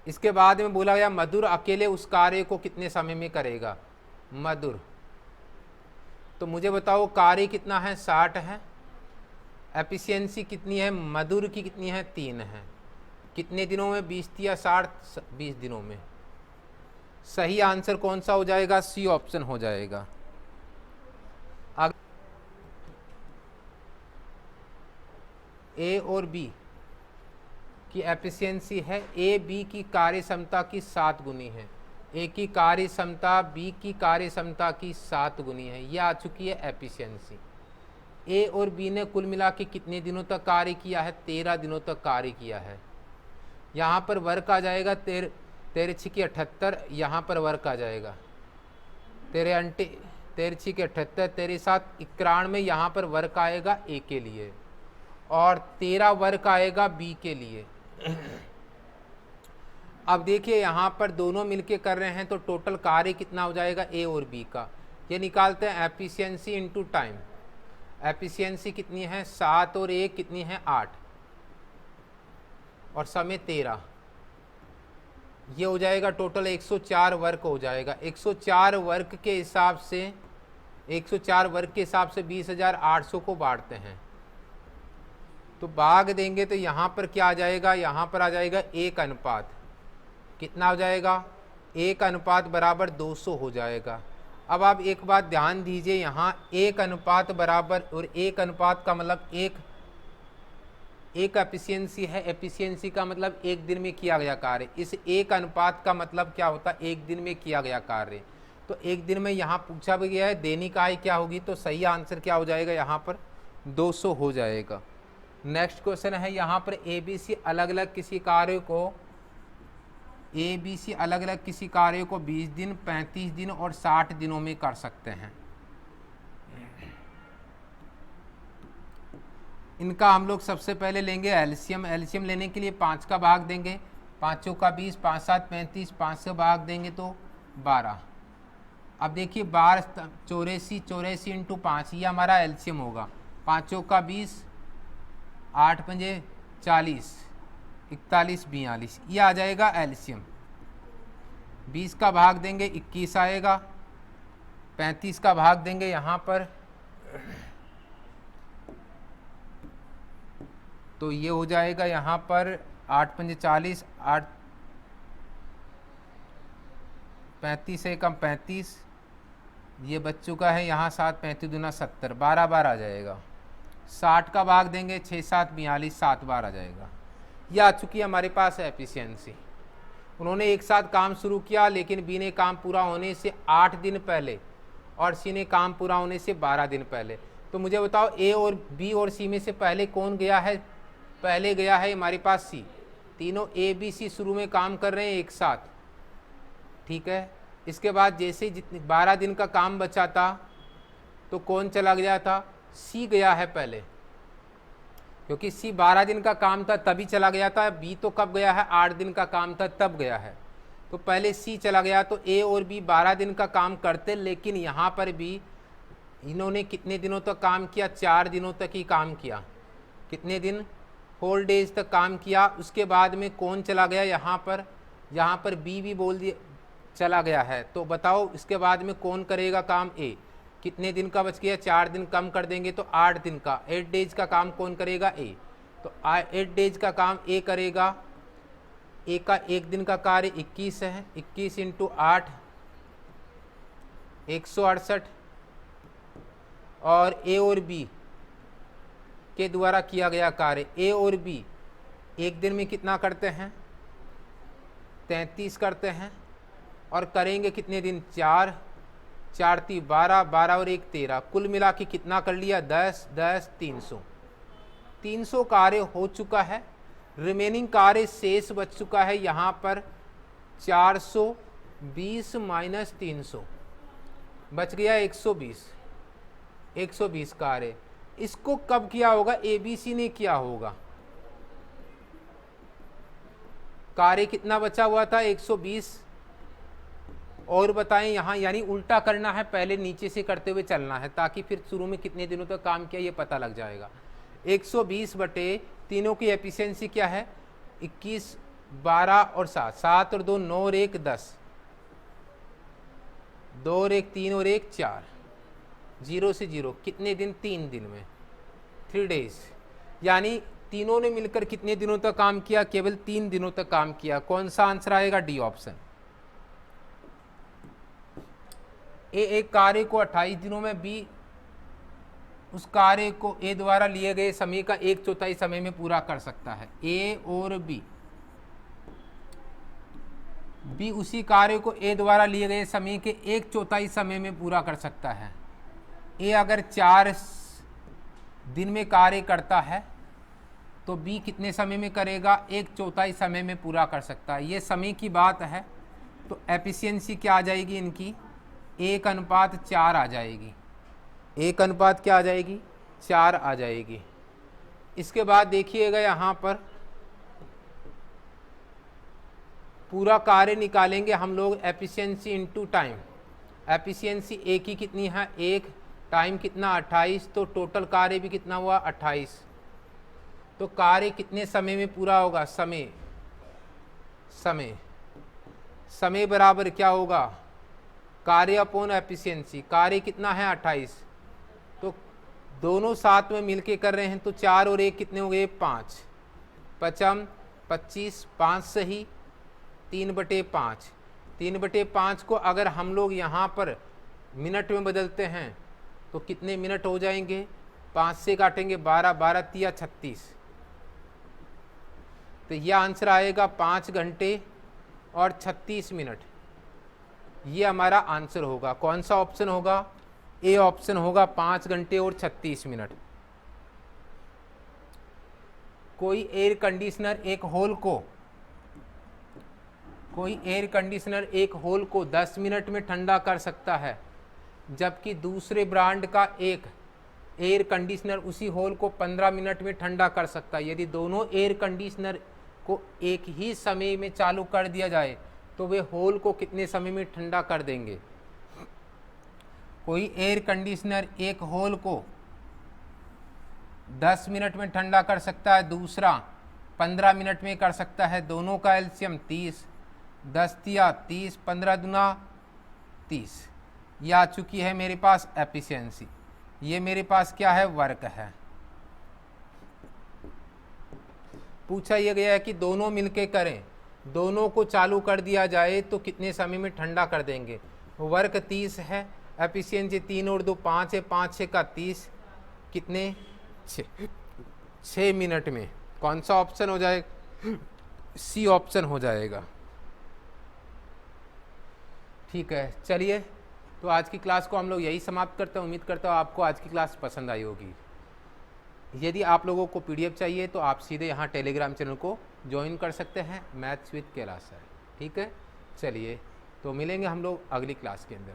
इसके बाद में बोला गया मधुर अकेले उस कार्य को कितने समय में करेगा। मधुर, तो मुझे बताओ कार्य कितना है 60 है, एफिशिएंसी कितनी है मधुर की, कितनी है 3 है, कितने दिनों में 20 या 60, 20 दिनों में। सही आंसर कौन सा हो जाएगा, सी ऑप्शन हो जाएगा। ए और बी की एफिशिएंसी है, ए बी की कार्य क्षमता की 7 गुनी है। ए की कार्य क्षमता बी की कार्य क्षमता की 7 गुनी है, यह आ चुकी है एफिशिएंसी। ए और बी ने कुल मिला के कितने दिनों तक कार्य किया है, 13 दिनों तक कार्य किया है। यहाँ पर वर्क आ जाएगा 13 6 78, यहाँ पर वर्क आ जाएगा 13 6 78, 13 7 91, यहाँ पर वर्क आएगा ए के लिए, और 13 वर्क आएगा बी के लिए। अब देखिए यहाँ पर दोनों मिलके कर रहे हैं, तो टोटल कार्य कितना हो जाएगा ए और बी का, ये निकालते हैं एफिशिएंसी इनटू टाइम। एफिशिएंसी कितनी है 7 और 1 कितनी है 8, और समय 13, ये हो जाएगा टोटल 104 वर्क हो जाएगा। 104 वर्क के हिसाब से 20,800 को बांटते हैं, तो भाग देंगे तो यहाँ पर क्या आ जाएगा, यहाँ पर आ जाएगा 1 अनुपात, कितना हो जाएगा 1 अनुपात बराबर 200 हो जाएगा। अब आप एक बात ध्यान दीजिए, यहाँ एक अनुपात बराबर, और एक अनुपात का मतलब एक एफिशिएंसी है। एफिशिएंसी का मतलब एक दिन में किया गया कार्य। इस एक अनुपात का मतलब क्या होता है, एक दिन में किया गया कार्य। तो एक दिन में यहाँ पूछा भी गया है दैनिक आय क्या होगी, तो सही आंसर क्या हो जाएगा, यहाँ पर 200 हो जाएगा। नेक्स्ट क्वेश्चन है यहाँ पर ABC अलग अलग किसी कार्य को 20 दिन, 35 दिन और 60 दिनों में कर सकते हैं। इनका हम लोग सबसे पहले लेंगे एलसीएम। एलसीएम लेने के लिए 5 का भाग देंगे, 5 का 20, 5 7 35, 5 से भाग देंगे तो 12। अब देखिए 12 84 इंटू 5, ये हमारा एलसीएम होगा। 5 का 20, 8 पंजे 40, 41 42, ये आ जाएगा एलसीएम। 20 का भाग देंगे 21 आएगा, 35 का भाग देंगे यहाँ पर तो ये हो जाएगा यहाँ पर 8 पंजे 40, 8 35 से कम 35, ये बच चुका है यहाँ 7 35 दूना 70, 12 बार आ जाएगा। 60 का भाग देंगे 6 7 42, 7 बार आ जाएगा। ये आ चुकी है हमारे पास एफिशिएंसी। उन्होंने एक साथ काम शुरू किया, लेकिन बी ने काम पूरा होने से 8 दिन पहले और सी ने काम पूरा होने से 12 दिन पहले। तो मुझे बताओ ए और बी और सी में से पहले कौन गया है, पहले गया है हमारे पास सी। तीनों ए बी सी शुरू में काम कर रहे हैं एक साथ, ठीक है। इसके बाद जैसे जितने 12 दिन का काम बचा था तो कौन चला गया था, सी गया है पहले, क्योंकि सी 12 दिन का काम था तभी चला गया था। बी तो कब गया है, 8 दिन का काम था तब गया है, तो पहले सी चला गया। तो ए और बी 12 दिन का काम करते, लेकिन यहाँ पर भी इन्होंने कितने दिनों तक काम किया, 4 दिनों तक ही काम किया। कितने दिन, 4 डेज तक काम किया। उसके बाद में कौन चला गया, यहाँ पर बी भी बोल दिया चला गया है। तो बताओ इसके बाद में कौन करेगा काम, ए। कितने दिन का बच गया, 4 दिन कम कर देंगे तो 8 दिन का, 8 डेज का काम कौन करेगा, ए। तो 8 डेज का काम ए करेगा। ए का एक दिन का कार्य 21 है, 21 इंटू 8 168, और ए और बी के द्वारा किया गया कार्य, ए और बी एक दिन में कितना करते हैं, 33 करते हैं, और करेंगे कितने दिन, 4 4 3 12, 12 और 1 13, कुल मिला के कितना कर लिया, 10 10 300 कार्य हो चुका है। रिमेनिंग कार्य शेष बच चुका है यहाँ पर 420 माइनस 300, बच गया 120 कार्य। इसको कब किया होगा, एबीसी ने किया होगा। कार्य कितना बचा हुआ था, 120। और बताएं यहाँ, यानी उल्टा करना है, पहले नीचे से करते हुए चलना है, ताकि फिर शुरू में कितने दिनों तक काम किया ये पता लग जाएगा। 120 बटे तीनों की एफिशिएंसी क्या है, 21 12 और 7, 7 और 2 9 और 1 10, 2 और 1 3 और 1 4, 0 से 0, कितने दिन, 3 दिन में, 3 डेज। यानी तीनों ने मिलकर कितने दिनों तक काम किया, केवल 3 दिनों तक काम किया। कौन सा आंसर आएगा, डी ऑप्शन। ए एक कार्य को 28 दिनों में, बी उस कार्य को ए द्वारा लिए गए समय का 1/4 समय में पूरा कर सकता है। ए और बी उसी कार्य को ए द्वारा लिए गए समय के 1/4 समय में पूरा कर सकता है। ए अगर 4 दिन में कार्य करता है तो बी कितने समय में करेगा, 1/4 समय में पूरा कर सकता है। ये समय की बात है, तो एफिशिएंसी क्या आ जाएगी इनकी, 1:4 आ जाएगी। 1 क्या आ जाएगी, 4 आ जाएगी। इसके बाद देखिएगा यहाँ पर पूरा कार्य निकालेंगे हम लोग, एफिशिएंसी इनटू टाइम। एफिशिएंसी ए की कितनी है, 1, टाइम कितना 28, तो टोटल कार्य भी कितना हुआ 28। तो कार्य कितने समय में पूरा होगा, समय बराबर क्या होगा, कार्य अपॉन एफिशिएंसी। कार्य कितना है 28, तो दोनों साथ में मिलके कर रहे हैं, तो 4 और 1 कितने हो गए, 5, 5 25, 5 सही, 3/5। 3/5 को अगर हम लोग यहाँ पर मिनट में बदलते हैं तो कितने मिनट हो जाएंगे, 5 से काटेंगे 12, 12 तिया 36, तो यह आंसर आएगा 5 घंटे और 36 मिनट। ये हमारा आंसर होगा। कौन सा ऑप्शन होगा? ए ऑप्शन होगा, 5 घंटे और 36 मिनट। कोई एयर कंडीशनर एक होल को 10 मिनट में ठंडा कर सकता है, जबकि दूसरे ब्रांड का एक एयर कंडीशनर उसी होल को 15 मिनट में ठंडा कर सकता है। यदि दोनों एयर कंडीशनर को एक ही समय में चालू कर दिया जाए तो वे होल को कितने समय में ठंडा कर देंगे? कोई एयर कंडीशनर एक होल को 10 मिनट में ठंडा कर सकता है, दूसरा 15 मिनट में कर सकता है। दोनों का एलसीएम 30, 10 तिया 30, 15 दुना 30। ये आ चुकी है मेरे पास एफिशिएंसी। ये मेरे पास क्या है? वर्क है। पूछा यह गया है कि दोनों मिलके करें, दोनों को चालू कर दिया जाए तो कितने समय में ठंडा कर देंगे? वर्क 30 है, एफिशिएंसी 3 और 2 5 है, 5 6 का 30, कितने? 6 मिनट में। कौन सा ऑप्शन हो जाएगा? सी ऑप्शन हो जाएगा। ठीक है, चलिए तो आज की क्लास को हम लोग यही समाप्त करते हैं। उम्मीद करता हूँ आपको आज की क्लास पसंद आई होगी। यदि आप लोगों को पीडीएफ चाहिए तो आप सीधे यहाँ टेलीग्राम चैनल को ज्वाइन कर सकते हैं, मैथ्स विद कैलाश सर। ठीक है, चलिए तो मिलेंगे हम लोग अगली क्लास के अंदर।